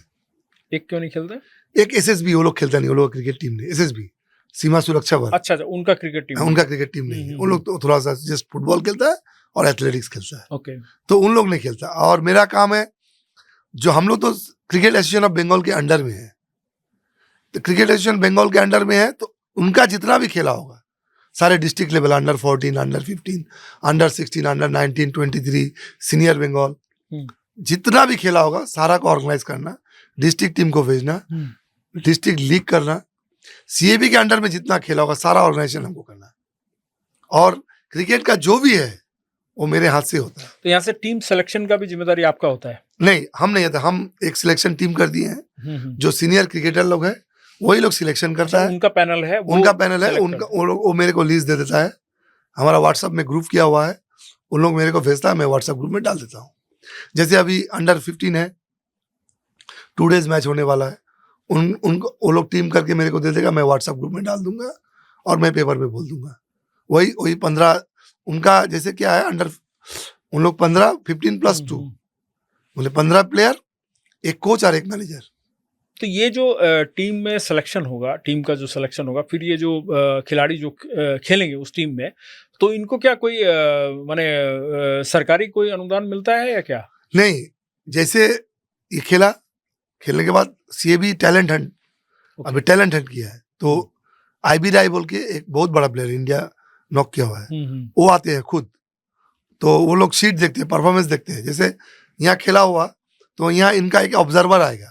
एक क्यों नहीं खेलता? एक एसएसबी, वो लोग खेलता नहीं, वो लोग क्रिकेट टीम नहीं, एसएसबी सीमा सुरक्षा बल। अच्छा, उनका क्रिकेट टीम, उनका क्रिकेट टीम नहीं है। उन लोग तो थोड़ा सा जस्ट फुटबॉल खेलता है और एथलेटिक्स खेलता है। ओके। तो उन लोग नहीं खेलता। और मेरा काम है, जो हम लोग तो क्रिकेट एसोसिएशन ऑफ बंगाल के अंडर में है, तो क्रिकेट एसोसिएशन बंगाल के अंडर में है, तो उनका जितना भी खेला होगा सारे district level, under 14, under 15, under 16, under 19, 23, senior Bengal, जितना भी खेला होगा सारा को ऑर्गेनाइज करना, डिस्ट्रिक्ट टीम को भेजना, डिस्ट्रिक्ट लीग करना, सीएबी के अंडर में जितना खेला होगा सारा ऑर्गेनाइजेशन हमको करना। और क्रिकेट का जो भी है वो मेरे हाथ से होता है। तो यहाँ से टीम सिलेक्शन का भी जिम्मेदारी आपका होता है? नहीं, हम नहीं होता। हम एक सिलेक्शन टीम कर दिए हैं, जो सीनियर क्रिकेटर लोग हैं वही लोग सिलेक्शन करता है। उनका पैनल है, उनका वो मेरे को लीज दे देता है। हमारा व्हाट्सएप में ग्रुप किया हुआ है, उन लोग मेरे को भेजता है, मैं व्हाट्सएप ग्रुप में डाल देता हूँ। जैसे अभी अंडर 15 है, 2 डेज मैच होने वाला है, उनको वो लोग टीम करके मेरे को दे देगा, मैं व्हाट्सएप ग्रुप में डाल दूंगा और मैं पेपर में बोल दूंगा। वही 15 उनका, जैसे क्या है अंडर, उन लोग 15, 15+2 बोले 15 प्लेयर, एक कोच और एक मैनेजर। तो ये जो टीम में सिलेक्शन होगा, टीम का जो सिलेक्शन होगा, फिर ये जो खिलाड़ी जो खेलेंगे उस टीम में, तो इनको क्या कोई माने सरकारी कोई अनुदान मिलता है या क्या? नहीं, जैसे ये खेलने के बाद सीएबी टैलेंट हंट, अभी टैलेंट हंट किया है, तो आईबी राय बोल के एक बहुत बड़ा प्लेयर इंडिया नॉक किया हुआ है, वो आते हैं खुद, तो वो लोग शीट देखते हैं, परफॉर्मेंस देखते हैं। जैसे यहाँ खेला हुआ तो यहाँ इनका एक ऑब्जर्वर आएगा,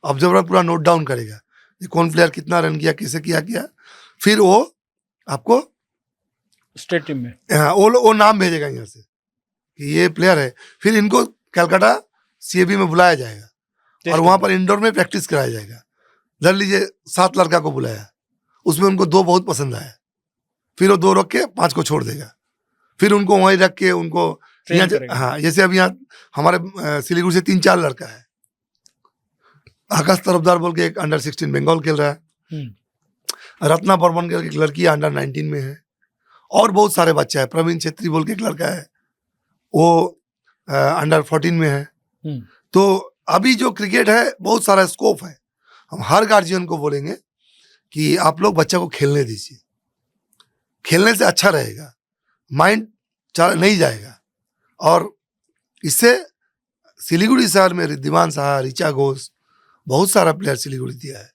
ऑब्जर्वर पूरा नोट डाउन करेगा कि कौन प्लेयर कितना रन किया, कैसे किया, फिर वो आपको स्टेट टीम में, हाँ, वो नाम भेजेगा यहाँ से कि ये प्लेयर है। फिर इनको कलकत्ता सीएबी में बुलाया जाएगा और वहां पर इंडोर में प्रैक्टिस कराया जाएगा। धर लीजिए 7 लड़का को बुलाया, उसमें उनको 2 बहुत पसंद आया, फिर वो 2 रख के 5 को छोड़ देगा, फिर उनको वहीं रख के उनको हाँ, जैसे अभी यहाँ हमारे सिलीगुड़ी से 3-4 लड़का है, आकाश तरफदार बोल के एक अंडर 16 बंगाल खेल रहा है, रत्ना बर्मन के एक लड़की अंडर 19 में है, और बहुत सारे बच्चे हैं। प्रवीण छेत्री बोल के एक लड़का है, वो अंडर 14 में है। तो अभी जो क्रिकेट है बहुत सारा स्कोप है। हम हर गार्जियन को बोलेंगे कि आप लोग बच्चा को खेलने दीजिए, खेलने से अच्छा रहेगा, माइंड नहीं जाएगा। और इससे सिलीगुड़ी शहर में रिद्धिमान साहा, ऋचा घोष, बहुत सारा प्लेयर सिलीगुड़ी दिया है।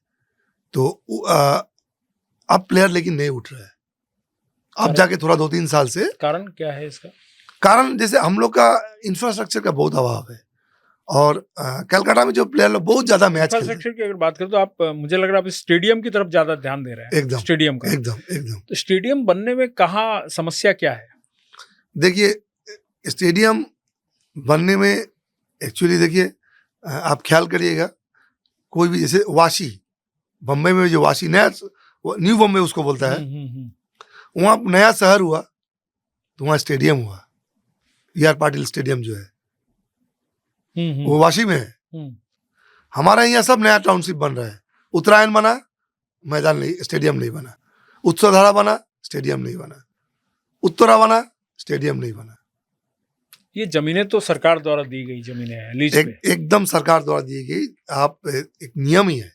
तो अब प्लेयर लेकिन नहीं उठ रहा है, अब जाके थोड़ा 2-3 साल से। कारण क्या है इसका? कारण जैसे हम लोग का इंफ्रास्ट्रक्चर का बहुत अभाव है, और कलकत्ता में जो प्लेयर लोग बहुत ज्यादा मैच खेलते हैं। इंफ्रास्ट्रक्चर की अगर बात करें तो आप, मुझे लग रहा है आप स्टेडियम की तरफ ज्यादा ध्यान दे रहे हैं। एकदम स्टेडियम का, एकदम। तो स्टेडियम बनने में कहाँ समस्या क्या है? देखिए स्टेडियम बनने में एक्चुअली देखिए आप ख्याल करिएगा, कोई भी जैसे वाशी, बम्बई में जो वाशी नया न्यू बम्बई उसको बोलता है, वहाँ नया शहर हुआ तो वहाँ स्टेडियम हुआ, ER पाटिल स्टेडियम जो है वो वाशी में है। हमारा यहाँ सब नया टाउनशिप बन रहा है। उत्तरायण बना, मैदान नहीं, स्टेडियम नहीं बना। उत्सवधारा बना, स्टेडियम नहीं बना। उत्तरा बना, स्टेडियम नहीं बना। ये जमीनें तो सरकार द्वारा दी गई जमीनें हैं, लीज पे। एकदम सरकार द्वारा दी गई। आप एक नियम ही है।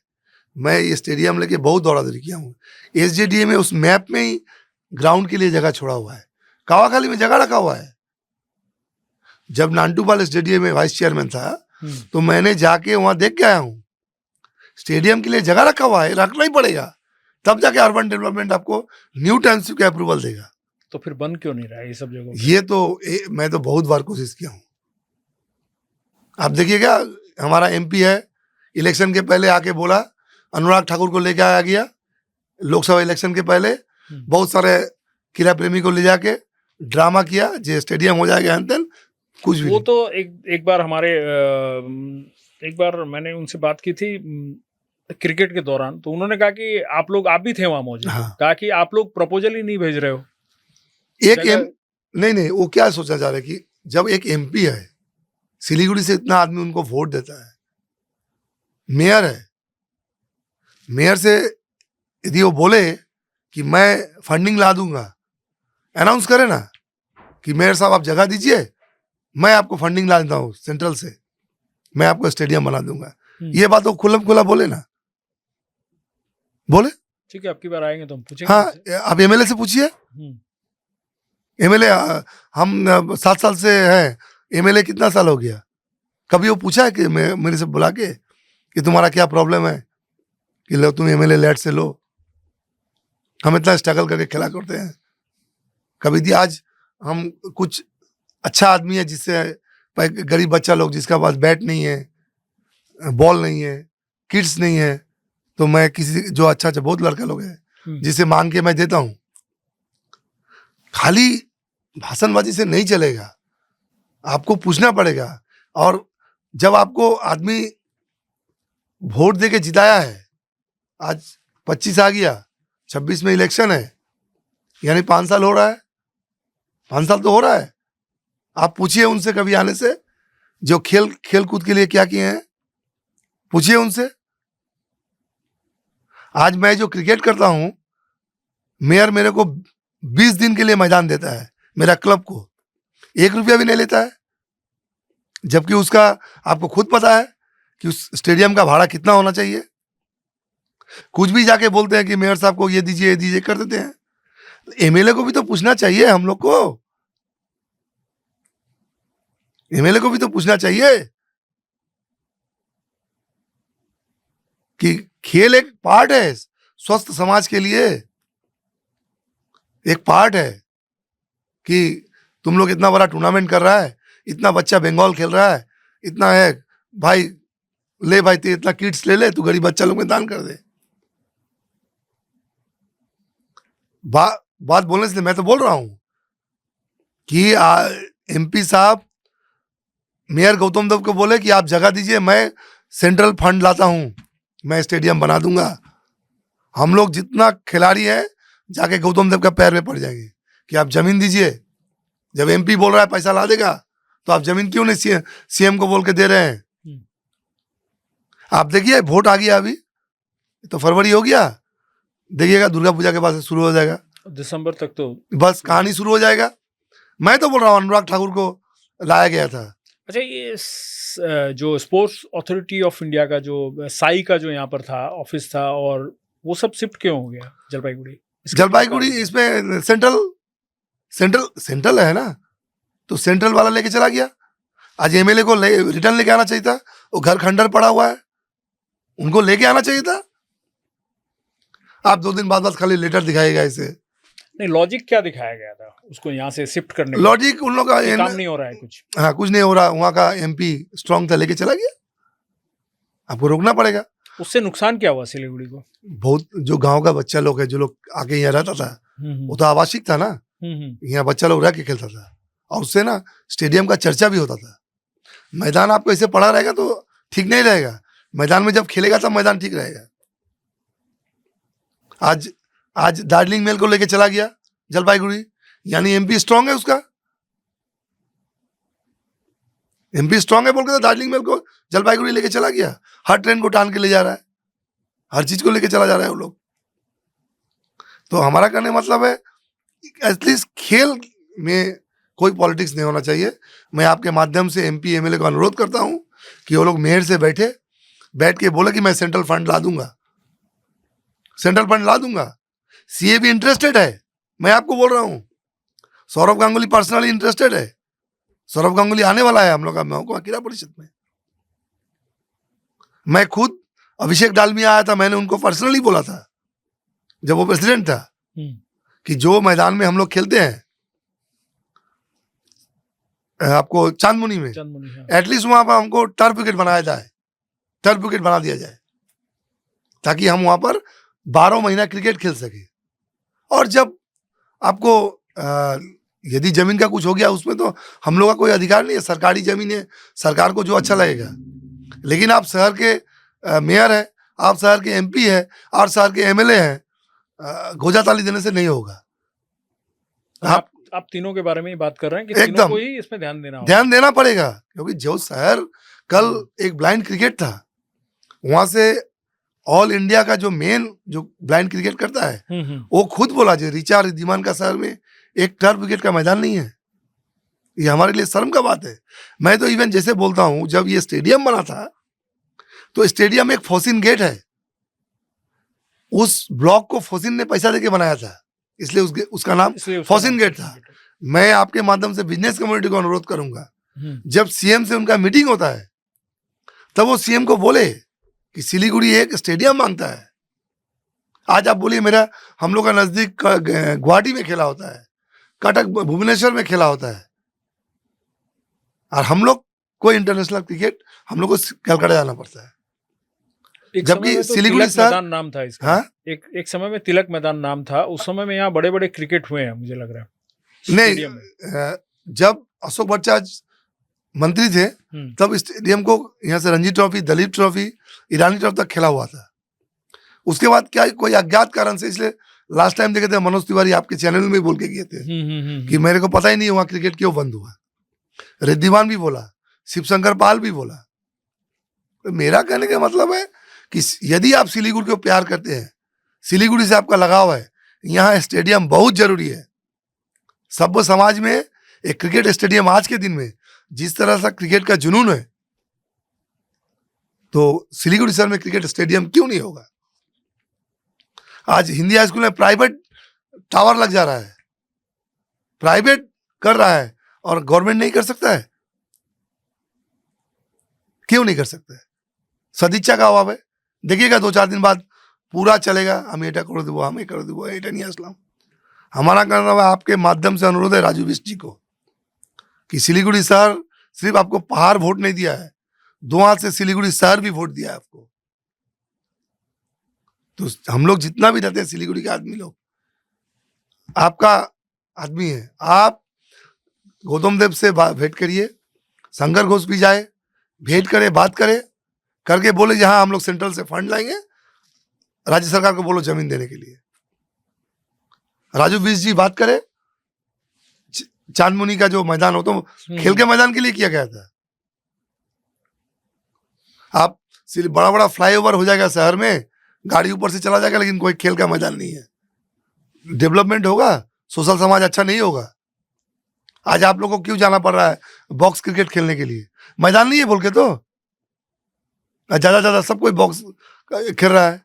मैं ये स्टेडियम लेके बहुत दौड़ादौड़ी किया हूँ। SJDA में उस मैप में ही ग्राउंड के लिए जगह छोड़ा हुआ है, कावाखाली में जगह रखा हुआ है। जब नांटूपाल स्टेडियम में वाइस चेयरमैन था तो मैंने जाके वहां देख के आया हूँ, स्टेडियम के लिए जगह रखा हुआ है, रखना ही पड़ेगा, तब जाके अर्बन डेवलपमेंट आपको न्यू टाउनशिप का अप्रूवल देगा। तो फिर बन क्यों नहीं रहा है ये सब जगह? ये तो मैं तो बहुत बार कोशिश किया हूँ। आप देखिएगा, हमारा MP है, इलेक्शन के पहले आके बोला, अनुराग ठाकुर को लेके आया गया लोकसभा इलेक्शन के पहले, बहुत सारे क्रीड़ा प्रेमी को ले जाके ड्रामा किया जे स्टेडियम हो जाएगा, अंतन कुछ भी वो नहीं। तो एक बार हमारे एक बार मैंने उनसे बात की थी क्रिकेट के दौरान, तो उन्होंने कहा कि आप भी थे वहां मौजूद, कहा कि आप लोग प्रपोजल ही नहीं भेज रहे हो। नहीं, वो क्या सोचा जा रहा है कि जब एक MP है, सिलीगुड़ी से इतना आदमी उनको वोट देता है, मेयर है, मेयर से यदि वो बोले कि मैं फंडिंग ला दूंगा, अनाउंस करे ना कि मेयर साहब आप जगह दीजिए, मैं आपको फंडिंग ला देता हूँ सेंट्रल से, मैं आपको स्टेडियम बना दूंगा, ये बात वो खुल्लम खुल्ला बोले ना, बोले ठीक है, आपकी बार आएंगे तो हम पूछेंगे। हाँ, आप MLA से पूछिए। MLA हम 7 साल से हैं, MLA कितना साल हो गया, कभी वो पूछा है कि मेरे से बुला के कि तुम्हारा क्या प्रॉब्लम है कि लो तुम MLA लेट से लो, हम इतना स्ट्रगल करके खेला करते हैं, कभी दी आज हम कुछ अच्छा आदमी है जिससे गरीब बच्चा लोग जिसका पास बैट नहीं है, बॉल नहीं है, किट्स नहीं है, तो मैं किसी जो अच्छा बहुत लड़का लोग है जिसे मांग के मैं देता हूँ। खाली भाषणबाजी से नहीं चलेगा, आपको पूछना पड़ेगा। और जब आपको आदमी वोट देके जिताया है, आज 25 आ गया, 26 में इलेक्शन है, यानी 5 साल हो रहा है, 5 साल तो हो रहा है। आप पूछिए उनसे कभी आने से जो खेल कूद के लिए क्या किए हैं, पूछिए उनसे। आज मैं जो क्रिकेट करता हूं, मेयर मेरे को 20 दिन के लिए मैदान देता है, मेरा क्लब को 1 रुपया भी नहीं लेता है, जबकि उसका आपको खुद पता है कि उस स्टेडियम का भाड़ा कितना होना चाहिए। कुछ भी जाके बोलते हैं कि मेयर साहब को ये दीजिए कर देते हैं। MLA को भी तो पूछना चाहिए, हम लोग को MLA को भी तो पूछना चाहिए कि खेल एक पार्ट है स्वस्थ समाज के लिए, एक पार्ट है कि तुम लोग इतना बड़ा टूर्नामेंट कर रहा है, इतना बच्चा बंगाल खेल रहा है, इतना है भाई, ले भाई ते इतना किट्स ले ले, तू गरीब बच्चा लोग में दान कर दे। बात बोलने से मैं तो बोल रहा हूं कि MP साहब मेयर गौतम देव को बोले कि आप जगह दीजिए, मैं सेंट्रल फंड लाता हूं, मैं स्टेडियम बना दूंगा। हम लोग जितना खिलाड़ी है जाके गौतम देव का पैर में पड़ जाएंगे कि आप जमीन दीजिए। जब MP बोल रहा है पैसा ला देगा, तो आप जमीन क्यों नहीं CM को बोल के दे रहे हैं? आप देखिए वोट आ गया, अभी तो फरवरी हो गया, देखिएगा दुर्गा पूजा के बाद से शुरू हो जाएगा, दिसंबर तक तो बस कहानी शुरू हो जाएगा। मैं तो बोल रहा हूँ अनुराग ठाकुर को लाया गया था। अच्छा, ये जो स्पोर्ट्स अथॉरिटी ऑफ इंडिया का जो साई का जो यहाँ पर था ऑफिस था, और वो सब शिफ्ट क्यों हो गया जलपाईगुड़ी? इसमें सेंट्रल है ना, तो सेंट्रल वाला लेके चला गया। आज MLA को रिटर्न लेके आना चाहिए था, वो घर खंडर पड़ा हुआ है, उनको लेके आना चाहिए था। आप 2 दिन बाद खाली लेटर दिखाएगा इसे। नहीं, लॉजिक क्या दिखाया गया था उसको यहाँ से शिफ्ट करने का? लॉजिक उन लोग का काम नहीं हो रहा है कुछ। हाँ, कुछ नहीं हो रहा, वहाँ का MP स्ट्रांग था, लेके चला गया, आपको रोकना पड़ेगा। उससे नुकसान क्या हुआ सिलीगुड़ी को? बहुत जो गांव का बच्चा लोग है, जो लोग आके यहाँ रहता था, वो तो आवासिक था ना, यहाँ बच्चा लोग रह के खेलता था, और उससे ना स्टेडियम का चर्चा भी होता था। मैदान आपको ऐसे पड़ा रहेगा तो ठीक नहीं रहेगा, मैदान में जब खेलेगा तब मैदान ठीक रहेगा। आज आज दार्जिलिंग मेल को लेके चला गया जलपाईगुड़ी, यानी एमपी स्ट्रांग है उसका, एमपी स्ट्रांग है बोल के तो दार्जिलिंग मेल को जलपाईगुड़ी लेके चला गया। हर ट्रेन को टान के ले जा रहा है, हर चीज को लेके चला जा रहा है वो लोग। तो हमारा कहने का मतलब है एटलीस्ट खेल में कोई पॉलिटिक्स नहीं होना चाहिए। मैं आपके माध्यम से एमपी एमएलए को अनुरोध करता हूं कि वो लोग मेयर से बैठ के बोले कि मैं सेंट्रल फंड ला दूंगा, सेंट्रल फंड ला दूंगा। सीए भी इंटरेस्टेड है, मैं आपको बोल रहा हूं। सौरभ गांगुली पर्सनली इंटरेस्टेड है। सौरभ गांगुली आने वाला है हम लोग का महकमा क्रीड़ा परिषद में। मैं खुद अभिषेक डालमिया आया था, मैंने उनको पर्सनली बोला था जब वो प्रेसिडेंट था कि जो मैदान में हम लोग खेलते हैं आपको चांदमुनी में, एटलीस्ट वहां पर हमको टर्फ विकेट बनाया जाए, टर्फ विकेट बना दिया जाए, ताकि हम वहां पर 12 महीना क्रिकेट खेल सके। और जब आपको यदि जमीन का कुछ हो गया उसमें तो हम लोग का कोई अधिकार नहीं है, सरकारी जमीन है, सरकार को जो अच्छा लगेगा। लेकिन आप शहर के मेयर है, आप शहर के एमपी है और शहर के एमएलए हैं, गोजा ताली देने से नहीं होगा। आप तीनों के बारे में ही बात कर रहे हैं कि तीनों को ही इसमें ध्यान देना पड़ेगा, क्योंकि जो शहर कल एक ब्लाइंड क्रिकेट था, वहां से ऑल इंडिया का जो मेन जो ब्लाइंड क्रिकेट करता है वो खुद बोला जो रिचा रिद्धिमान का शहर में एक टर्फ विकेट का मैदान नहीं है। ये हमारे लिए शर्म का बात है। मैं तो इवन जैसे बोलता हूं, जब ये स्टेडियम बना था तो स्टेडियम एक फोसिन गेट है, उस ब्लॉक को फोसिन ने पैसा देके बनाया था, इसलिए उसका नाम फोसिन गेट था। मैं आपके माध्यम से बिजनेस कम्युनिटी को अनुरोध करूंगा, जब सीएम से उनका मीटिंग होता है तब वो सीएम को बोले कि सिलीगुड़ी एक स्टेडियम मांगता है। आज आप बोलिए मेरा हम लोग का नजदीक गुवाहाटी में खेला होता है, कटक भुवनेश्वर में खेला होता है, और हम लोग को इंटरनेशनल क्रिकेट हम लोग को कलकत्ता जाना पड़ता है। जबकि सिलीगुड़ी मैदान नाम था इसका। हाँ? एक समय में तिलक मैदान नाम था, उस समय में यहाँ बड़े बड़े क्रिकेट हुए हैं मुझे लग रहा है। नहीं, जब अशोक भट्टाचार्य मंत्री थे तब स्टेडियम को यहाँ से रणजी ट्रॉफी, दलीप ट्रॉफी, ईरानी ट्रॉफी तक खेला हुआ था। उसके बाद क्या कोई अज्ञात कारण से, इसलिए लास्ट टाइम देखे थे मनोज तिवारी आपके चैनल में बोल के गए थे कि मेरे को पता ही नहीं हुआ क्रिकेट क्यों बंद हुआ। रिद्धिमान भी बोला, शिवशंकर पाल भी बोला। तो मेरा कहने का मतलब है कि यदि आप सिलीगुड़ी को प्यार करते हैं, सिलीगुड़ी से आपका लगाव है, यहाँ स्टेडियम बहुत जरूरी है। सभ्य समाज में एक क्रिकेट स्टेडियम आज के दिन में जिस तरह से क्रिकेट का जुनून है, तो सिलीगुड़ी शहर में क्रिकेट स्टेडियम क्यों नहीं होगा। आज हिंदी हाई स्कूल में प्राइवेट टावर लग जा रहा है, प्राइवेट कर रहा है और गवर्नमेंट नहीं कर सकता है। क्यों नहीं कर सकता है? सदिच्छा का अभाव है। देखिएगा 2-4 दिन बाद पूरा चलेगा, हम एटा कर देवो, हम कर देवो, एटा नहीं असलम। हमारा कहना है, आपके माध्यम से अनुरोध है राजू बिष्ट जी को कि सिलीगुड़ी शहर सिर्फ आपको पहाड़ वोट नहीं दिया है, 2 हाथ से सिलीगुड़ी शहर भी वोट दिया है आपको। तो हम लोग जितना भी रहते हैं सिलीगुड़ी के आदमी लोग आपका आदमी है। आप गौतम देव से भेंट करिए, शंकर घोष भी जाए, भेंट करे, बात करे, करके बोले जहां हम लोग सेंट्रल से फंड लाएंगे, राज्य सरकार को बोलो जमीन देने के लिए। राजू बिष्ट जी बात करे, चांदमुनी का जो मैदान हो तो खेल के मैदान के लिए किया गया था। आप बड़ा बड़ा फ्लाईओवर हो जाएगा शहर में, गाड़ी ऊपर से चला जाएगा, लेकिन कोई खेल का मैदान नहीं है। डेवलपमेंट होगा, सोशल समाज अच्छा नहीं होगा। आज आप लोगों को क्यों जाना पड़ रहा है बॉक्स क्रिकेट खेलने के लिए? मैदान नहीं है बोल के तो ज्यादा सब कोई बॉक्स खेल रहा है।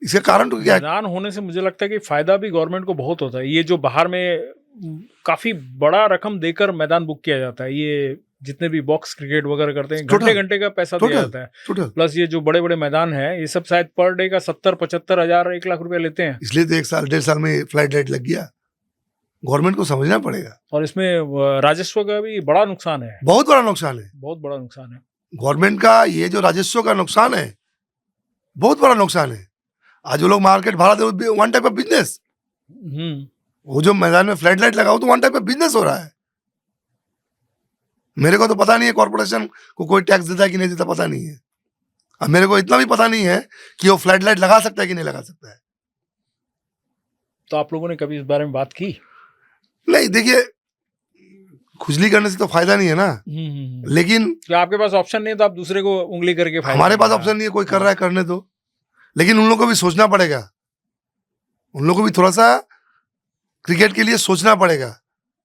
इसका कारण तो क्या है? मैदान होने से मुझे लगता है कि फायदा भी गवर्नमेंट को बहुत होता है। ये जो बाहर में काफी बड़ा रकम देकर मैदान बुक किया जाता है, ये जितने भी बॉक्स क्रिकेट वगैरह करते हैं, घंटे का पैसा दिया जाता है। प्लस ये जो बड़े बड़े मैदान है, ये सब शायद पर डे का 70-75 हजार 1 लाख रुपया लेते हैं। इसलिए तो 1 साल 1.5 साल में फ्लाइट रेट लग गया। गवर्नमेंट को समझना पड़ेगा। और इसमें राजस्व का भी बड़ा नुकसान है, बहुत बड़ा नुकसान है, बहुत बड़ा नुकसान है। गवर्नमेंट का ये जो राजस्व का नुकसान है बहुत बड़ा नुकसान है। आज वो लोग मार्केट भाड़ा दे, वन टाइप ऑफ बिजनेस। वो जो मैदान में फ्लड लाइट लगाओ तो वन टाइप ऑफ बिजनेस हो रहा है। मेरे को तो पता नहीं है कॉर्पोरेशन को कोई टैक्स देता है कि नहीं देता, पता नहीं है। अब मेरे को इतना भी पता नहीं है कि वो फ्लड लाइट लगा सकता है कि नहीं लगा सकता है। तो आप लोगों ने कभी इस बारे में बात की? नहीं, देखिए, खुजली करने से तो फायदा नहीं है ना। लेकिन क्या आपके पास ऑप्शन नहीं है तो आप दूसरे को उंगली करके फायदा? हमारे पास ऑप्शन नहीं है, कोई कर रहा है करने दो, लेकिन उन लोगों को भी सोचना पड़ेगा। उन लोगों को भी थोड़ा सा क्रिकेट के लिए सोचना पड़ेगा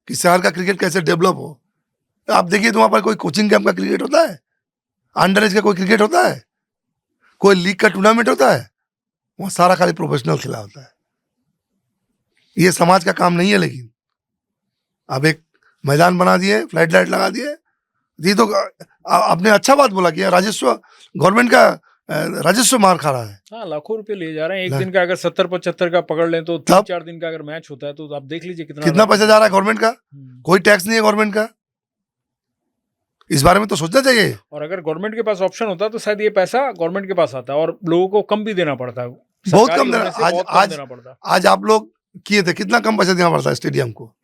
कि शहर का क्रिकेट कैसे डेवलप हो। आप देखिए, तो वहां पर कोई कोचिंग कैंप का क्रिकेट होता है, अंडर एज का कोई क्रिकेट होता है, कोई लीग का टूर्नामेंट होता है? वहां सारा खाली प्रोफेशनल खेला होता है। ये समाज का काम नहीं है। लेकिन अब एक मैदान बना दिए, फ्लड लाइट लगा दिए, ये तो आपने अच्छा बात बोला कि राजस्व, गवर्नमेंट का राजस्व मार खा रहा है। हाँ, लाखों रुपए ले जा रहे हैं। एक दिन का अगर 70-75 का पकड़ लें तो 3-4 दिन का अगर मैच होता है तो आप देख लीजिए कितना पैसा जा रहा है गवर्नमेंट का। कोई टैक्स नहीं है गवर्नमेंट का। इस बारे में तो सोचना चाहिए। और अगर गवर्नमेंट के पास ऑप्शन होता तो शायद ये पैसा गवर्नमेंट के पास आता और लोगों को कम भी देना पड़ता है। बहुत कम देना। आज आप लोग किए थे, कितना कम पैसा देना पड़ता है स्टेडियम को,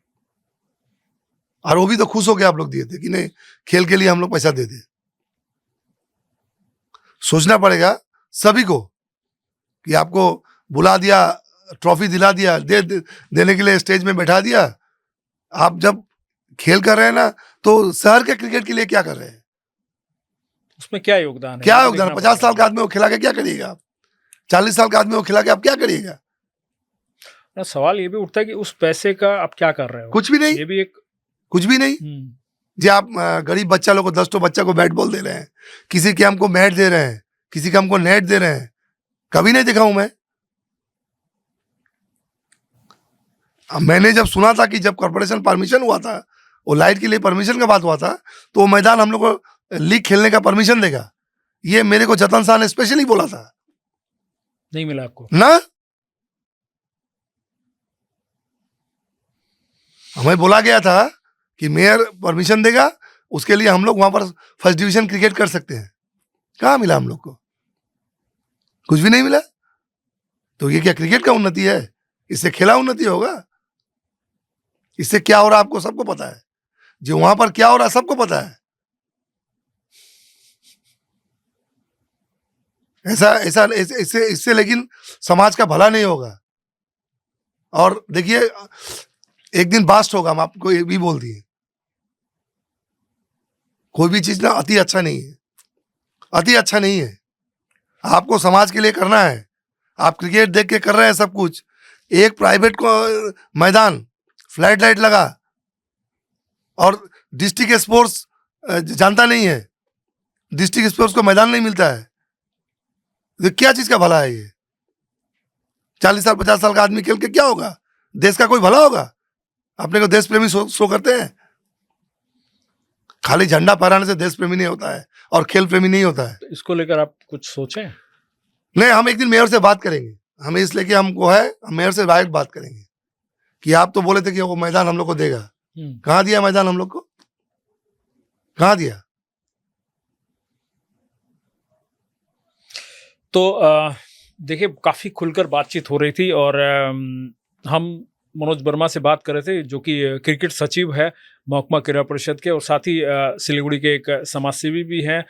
और वो भी तो खुश हो के आप लोग दिए थे कि नहीं, खेल के लिए हम लोग पैसा दे दे। सोचना पड़ेगा सभी को कि आपको बुला दिया, ट्रॉफी दिला दिया, देने के लिए स्टेज में बैठा दिया। आप जब खेल कर रहे हैं ना, तो शहर के क्रिकेट के लिए क्या कर रहे हैं, उसमें क्या योगदान है? क्या योगदान? 50 साल का आदमी को खिला के क्या करिएगा आप? 40 साल का आदमी को खिला के आप क्या करिएगा? सवाल ये भी उठता है कि उस पैसे का आप क्या कर रहे हो? कुछ भी नहीं। ये भी एक कुछ भी नहीं। जी, आप गरीब बच्चा लोग को 10 तो बच्चा को बैट बॉल दे रहे हैं, किसी के हमको मैट दे रहे हैं, किसी के हमको नेट दे रहे हैं। कभी नहीं देखा हूं मैं। मैंने जब सुना था कि जब कॉर्पोरेशन परमिशन हुआ था, वो लाइट के लिए परमिशन का बात हुआ था, तो वो मैदान हम लोग को लीग खेलने का परमिशन देगा, ये मेरे को जतन शाह ने स्पेशली बोला था। नहीं मिला आपको ना? हमें बोला गया था कि मेयर परमिशन देगा, उसके लिए हम लोग वहां पर फर्स्ट डिवीजन क्रिकेट कर सकते हैं। कहाँ मिला हम लोग को? कुछ भी नहीं मिला। तो ये क्या क्रिकेट का उन्नति है? इससे खेला उन्नति होगा? इससे क्या हो रहा है आपको सबको पता है। जो वहां पर क्या हो रहा है सबको पता है। इससे लेकिन समाज का भला नहीं होगा। और देखिए, एक दिन बास्ट होगा। हम आपको ये भी बोल दिए, कोई भी चीज ना अति अच्छा नहीं है, अति अच्छा नहीं है। आपको समाज के लिए करना है। आप क्रिकेट देख के कर रहे हैं सब कुछ। एक प्राइवेट को मैदान, फ्लड लाइट लगा, और डिस्ट्रिक्ट स्पोर्ट्स जानता नहीं है, डिस्ट्रिक्ट स्पोर्ट्स को मैदान नहीं मिलता है। तो क्या चीज का भला है ये? 40 साल 50 साल का आदमी खेल के क्या होगा? देश का कोई भला होगा? अपने को देश प्रेमी शो करते हैं। खाली झंडा फहराने से देश प्रेमी नहीं होता है और खेल प्रेमी नहीं होता है। तो इसको लेकर आप कुछ सोचें? नहीं, हम एक दिन मेयर से बात करेंगे। हमें इसलिए कि हमको है, हम मेयर से डायरेक्ट बात करेंगे कि आप तो बोले थे कि वो मैदान हम लोग को देगा। कहाँ दिया मैदान हम लोग को? कहाँ दिया? तो देखिए, काफी खुलकर बातचीत हो रही थी और हम मनोज वर्मा से बात कर रहे थे, जो कि क्रिकेट सचिव है महकमा क्रीड़ा परिषद के, और साथ ही सिलीगुड़ी के एक समाजसेवी भी हैं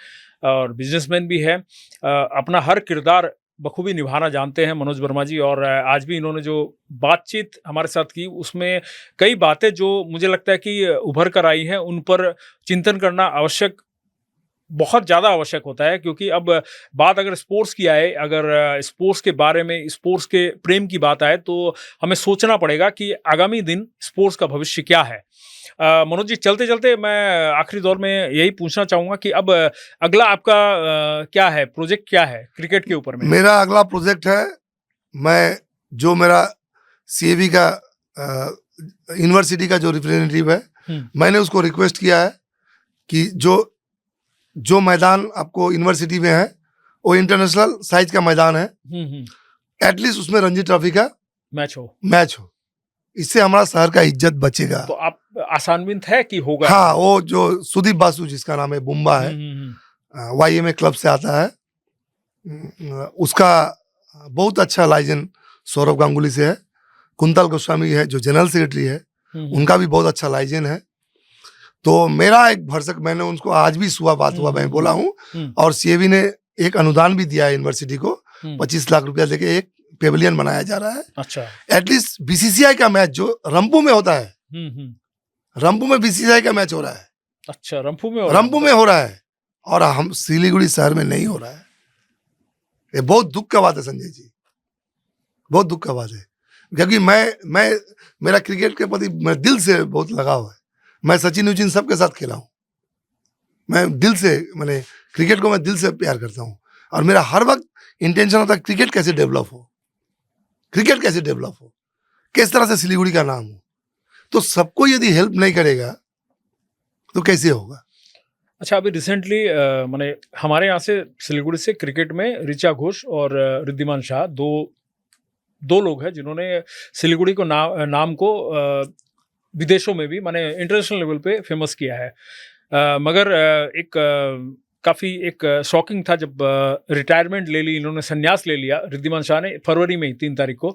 और बिजनेसमैन भी है। अपना हर किरदार बखूबी निभाना जानते हैं मनोज वर्मा जी। और आज भी इन्होंने जो बातचीत हमारे साथ की, उसमें कई बातें जो मुझे लगता है कि उभर कर आई हैं, उन पर चिंतन करना आवश्यक, बहुत ज़्यादा आवश्यक होता है। क्योंकि अब बात अगर स्पोर्ट्स की आए, अगर स्पोर्ट्स के बारे में, स्पोर्ट्स के प्रेम की बात आए, तो हमें सोचना पड़ेगा कि आगामी दिन स्पोर्ट्स का भविष्य क्या है। मनोज जी, चलते चलते मैं आखिरी दौर में यही पूछना चाहूँगा कि अब अगला आपका क्या है, प्रोजेक्ट क्या है क्रिकेट के ऊपर में? मेरा अगला प्रोजेक्ट है, जो मेरा CAB का यूनिवर्सिटी का जो रिप्रेजेंटेटिव है, मैंने उसको रिक्वेस्ट किया है कि जो मैदान आपको यूनिवर्सिटी में है वो इंटरनेशनल साइज का मैदान है, एटलीस्ट उसमें रणजी ट्रॉफी का मैच हो। इससे हमारा शहर का इज्जत बचेगा। तो आप आशान्वित है कि होगा? हाँ, वो जो सुदीप बासु जिसका नाम है, बुम्बा है, YMA क्लब से आता है, उसका बहुत अच्छा लाइसेंस सौरभ गांगुली से है। कुंतल गोस्वामी है जो जनरल सेक्रेटरी है, उनका भी बहुत अच्छा लाइसेंस है। तो मेरा एक भरसक, मैंने उनको आज भी सुबह बात हुआ, मैं बोला हूँ, और सीएबी ने एक अनुदान भी दिया है यूनिवर्सिटी को, 25 लाख रुपया देके एक पेविलियन बनाया जा रहा है। अच्छा, एटलीस्ट बीसीसीआई का मैच जो रंपू में होता है, रंपू में बीसीसीआई का मैच हो रहा है, अच्छा, रंपू में हो रहा है, और हम सिलीगुड़ी शहर में नहीं हो रहा है। ये बहुत दुख का बात है संजय जी, बहुत दुख का बात है, क्योंकि मैं मेरा क्रिकेट के प्रति मैं दिल से बहुत लगाव है। मैं सचिन उचिन सबके साथ खेला हूँ, मैं दिल से, मैंने क्रिकेट को मैं दिल से प्यार करता हूँ, और मेरा हर वक्त इंटेंशन होता है क्रिकेट कैसे डेवलप हो, क्रिकेट कैसे डेवलप हो, किस तरह से सिलीगुड़ी का नाम हो। तो सबको यदि हेल्प नहीं करेगा तो कैसे होगा। अच्छा, अभी रिसेंटली माने हमारे यहाँ से सिलीगुड़ी से क्रिकेट में ऋचा घोष और रिद्धिमान शाह दो लोग हैं जिन्होंने सिलीगुड़ी को नाम को विदेशों में भी माने इंटरनेशनल लेवल पे फेमस किया है। मगर काफ़ी एक शॉकिंग था जब रिटायरमेंट ले ली, इन्होंने संन्यास ले लिया रिद्धिमान शाह ने फरवरी में ही 3 तारीख को।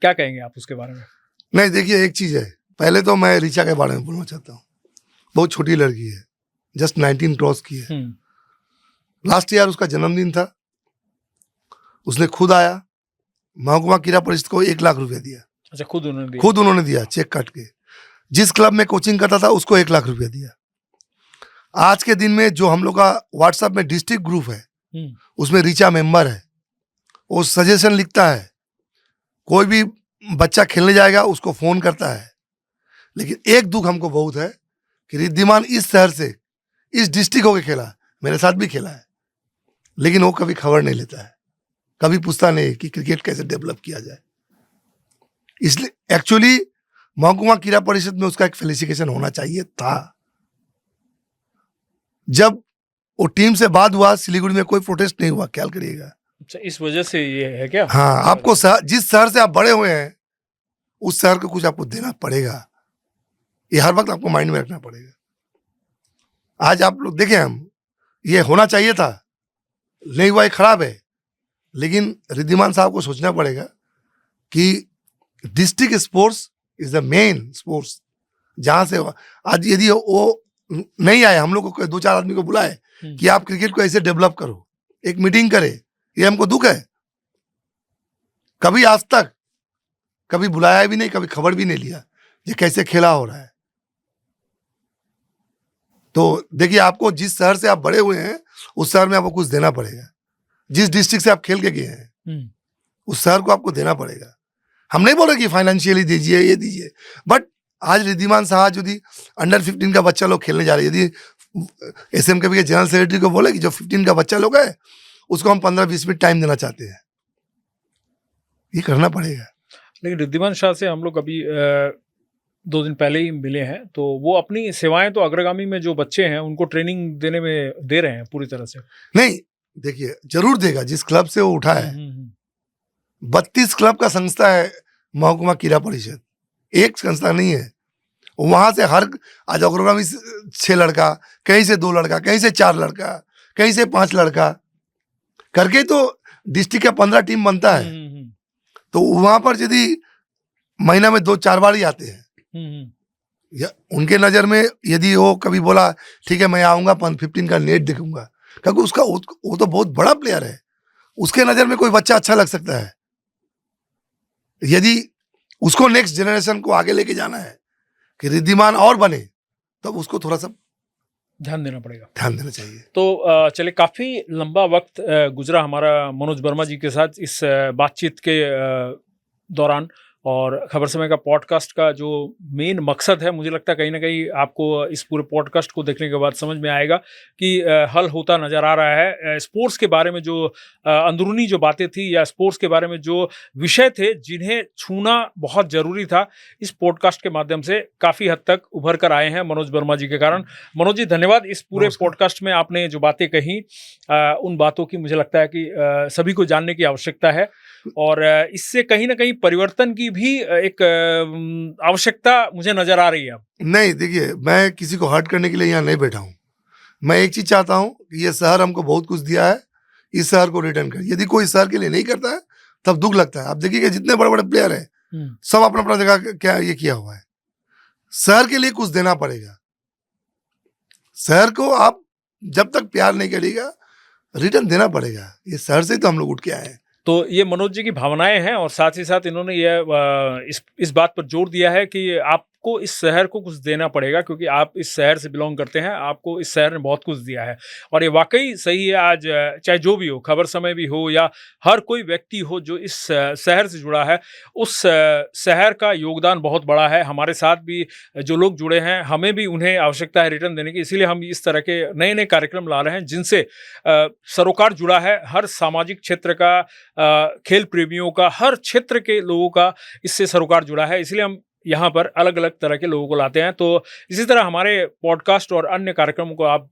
क्या कहेंगे आप उसके बारे में? नहीं, देखिए एक चीज़ है, पहले तो मैं ऋचा के बारे में बोलना चाहता हूँ। बहुत छोटी लड़की है, जस्ट 19 क्रॉस की है। लास्ट ईयर उसका जन्मदिन था, उसने खुद आया, महकुमा क्रीड़ा परिषद को 1 लाख रुपया दिया। अच्छा, खुद उन्होंने दिया चेक काट के। जिस क्लब में कोचिंग करता था उसको 1 लाख रुपया दिया। आज के दिन में जो हम लोग का व्हाट्सएप में डिस्ट्रिक्ट ग्रुप है, उसमें ऋचा मेंबर है, वो सजेशन लिखता है, कोई भी बच्चा खेलने जाएगा उसको फोन करता है। लेकिन एक दुख हमको बहुत है कि रिद्धिमान इस शहर से, इस डिस्ट्रिक्ट होके खेला, मेरे साथ भी खेला है, लेकिन वो कभी खबर नहीं लेता है, कभी पूछता नहीं कि क्रिकेट कैसे डेवलप किया जाए। इसलिए एक्चुअली महकुमा क्रीड़ा परिषद में उसका एक फेलिसिटेशन होना चाहिए था। जब वो टीम से बात हुआ, सिलीगुड़ी में कोई प्रोटेस्ट नहीं हुआ, ख्याल करिएगा। अच्छा, इस वजह से ये है क्या? हाँ, आपको जिस शहर से आप बड़े हुए हैं उस शहर को कुछ आपको देना पड़ेगा, ये हर वक्त आपको माइंड में रखना पड़ेगा। आज आप लोग देखें, हम ये होना चाहिए था, नहीं हुआ, ये खराब है, लेकिन रिद्धिमान साहब को सोचना पड़ेगा कि district sports is the main sports, जहां से आज यदि वो नहीं आए, हम लोग को 2-4 आदमी को बुलाए कि आप क्रिकेट को ऐसे डेवलप करो, एक मीटिंग करे, ये हमको दुख है। कभी आज तक कभी बुलाया भी नहीं, कभी खबर भी नहीं लिया ये कैसे खेला हो रहा है। तो देखिए, आपको जिस शहर से आप बड़े हुए हैं उस शहर में आपको कुछ देना पड़ेगा। जिस डिस्ट्रिक्ट से आप खेल के गए हैं उस शहर को आपको देना पड़ेगा। हम नहीं बोल रहे कि फाइनेंशियली दीजिए, ये दीजिए, बट आज रिद्धिमान साहब यदि अंडर 15 का बच्चा लोग खेलने जा रहे हैं, यदि एसएमकेबी के जनरल सेक्रेटरी को बोले कि जो 15 का बच्चा लोग है उसको हम 15-20 मिनट टाइम देना चाहते हैं, ये करना पड़ेगा। लेकिन रिद्धिमान शाह से हम लोग अभी 2 दिन पहले ही मिले हैं, तो वो अपनी सेवाएं तो अग्रगामी में जो बच्चे हैं उनको ट्रेनिंग देने में दे रहे हैं पूरी तरह से। नहीं, देखिए जरूर देगा, जिस क्लब से वो उठा है 32 क्लब का संस्था है महकुमा क्रीड़ा परिषद, एक संस्था नहीं है। वहां से हर आज अग्रगामी 6 लड़का, कहीं से 2 लड़का, कहीं से 4 लड़का, कहीं से 5 लड़का करके तो डिस्ट्रिक्ट का 15 टीम बनता है। तो वहां पर यदि महीना में 2-4 बार ही आते हैं, या उनके नजर में यदि वो कभी बोला ठीक है मैं आऊंगा 15 का नेट देखूंगा, क्योंकि उसका वो तो बहुत बड़ा प्लेयर है, उसके नजर में कोई बच्चा अच्छा लग सकता है। यदि उसको नेक्स्ट जनरेशन को आगे लेके जाना है कि रिद्धिमान और बने, तब उसको थोड़ा सा ध्यान देना पड़ेगा, ध्यान देना चाहिए। तो चलिए, काफ़ी लंबा वक्त गुजरा हमारा मनोज वर्मा जी के साथ इस बातचीत के दौरान, और खबर समय का पॉडकास्ट का जो मेन मकसद है, मुझे लगता है कहीं ना कहीं आपको इस पूरे पॉडकास्ट को देखने के बाद समझ में आएगा कि हल होता नज़र आ रहा है। स्पोर्ट्स के बारे में जो अंदरूनी जो बातें थी, या स्पोर्ट्स के बारे में जो विषय थे जिन्हें छूना बहुत ज़रूरी था, इस पॉडकास्ट के माध्यम से काफ़ी हद तक उभर कर आए हैं मनोज वर्मा जी के कारण। मनोज जी, धन्यवाद। इस पूरे पॉडकास्ट में आपने जो बातें कही, उन बातों की मुझे लगता है कि सभी को जानने की आवश्यकता है, और इससे कहीं ना कहीं परिवर्तन की भी एक आवश्यकता मुझे नजर आ रही है। नहीं, देखिए, मैं किसी को हर्ट करने के लिए यहाँ नहीं बैठा हूँ। मैं एक चीज चाहता हूँ कि ये शहर हमको बहुत कुछ दिया है, इस शहर को रिटर्न कर। यदि कोई शहर के लिए नहीं करता है तब दुख लगता है। आप देखिए जितने बड़े बड़े प्लेयर हैं सब अपना अपना जगह क्या ये किया हुआ है। शहर के लिए कुछ देना पड़ेगा। शहर को आप जब तक प्यार नहीं करिएगा, रिटर्न देना पड़ेगा। ये शहर से तो हम लोग उठ के आए हैं। तो ये मनोज जी की भावनाएं हैं और साथ ही साथ इन्होंने ये इस बात पर जोर दिया है कि आपको इस शहर को कुछ देना पड़ेगा, क्योंकि आप इस शहर से बिलोंग करते हैं, आपको इस शहर ने बहुत कुछ दिया है। और ये वाकई सही है। आज चाहे जो भी हो, खबर समय भी हो या हर कोई व्यक्ति हो जो इस शहर से जुड़ा है, उस शहर का योगदान बहुत बड़ा है। हमारे साथ भी जो लोग जुड़े हैं, हमें भी उन्हें आवश्यकता है रिटर्न देने की, इसीलिए हम इस तरह के नए नए कार्यक्रम ला रहे हैं जिनसे सरोकार जुड़ा है। हर सामाजिक क्षेत्र का, खेल प्रेमियों का, हर क्षेत्र के लोगों का इससे सरोकार जुड़ा है। इसलिए हम यहाँ पर अलग अलग तरह के लोगों को लाते हैं। तो इसी तरह हमारे पॉडकास्ट और अन्य कार्यक्रमों को आप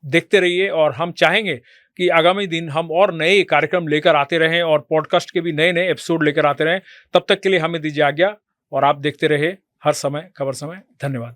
देखते रहिए और हम चाहेंगे कि आगामी दिन हम और नए कार्यक्रम लेकर आते रहें और पॉडकास्ट के भी नए नए एपिसोड लेकर आते रहें। तब तक के लिए हमें दीजिए आज्ञा और आप देखते रहे हर समय खबर समय। धन्यवाद।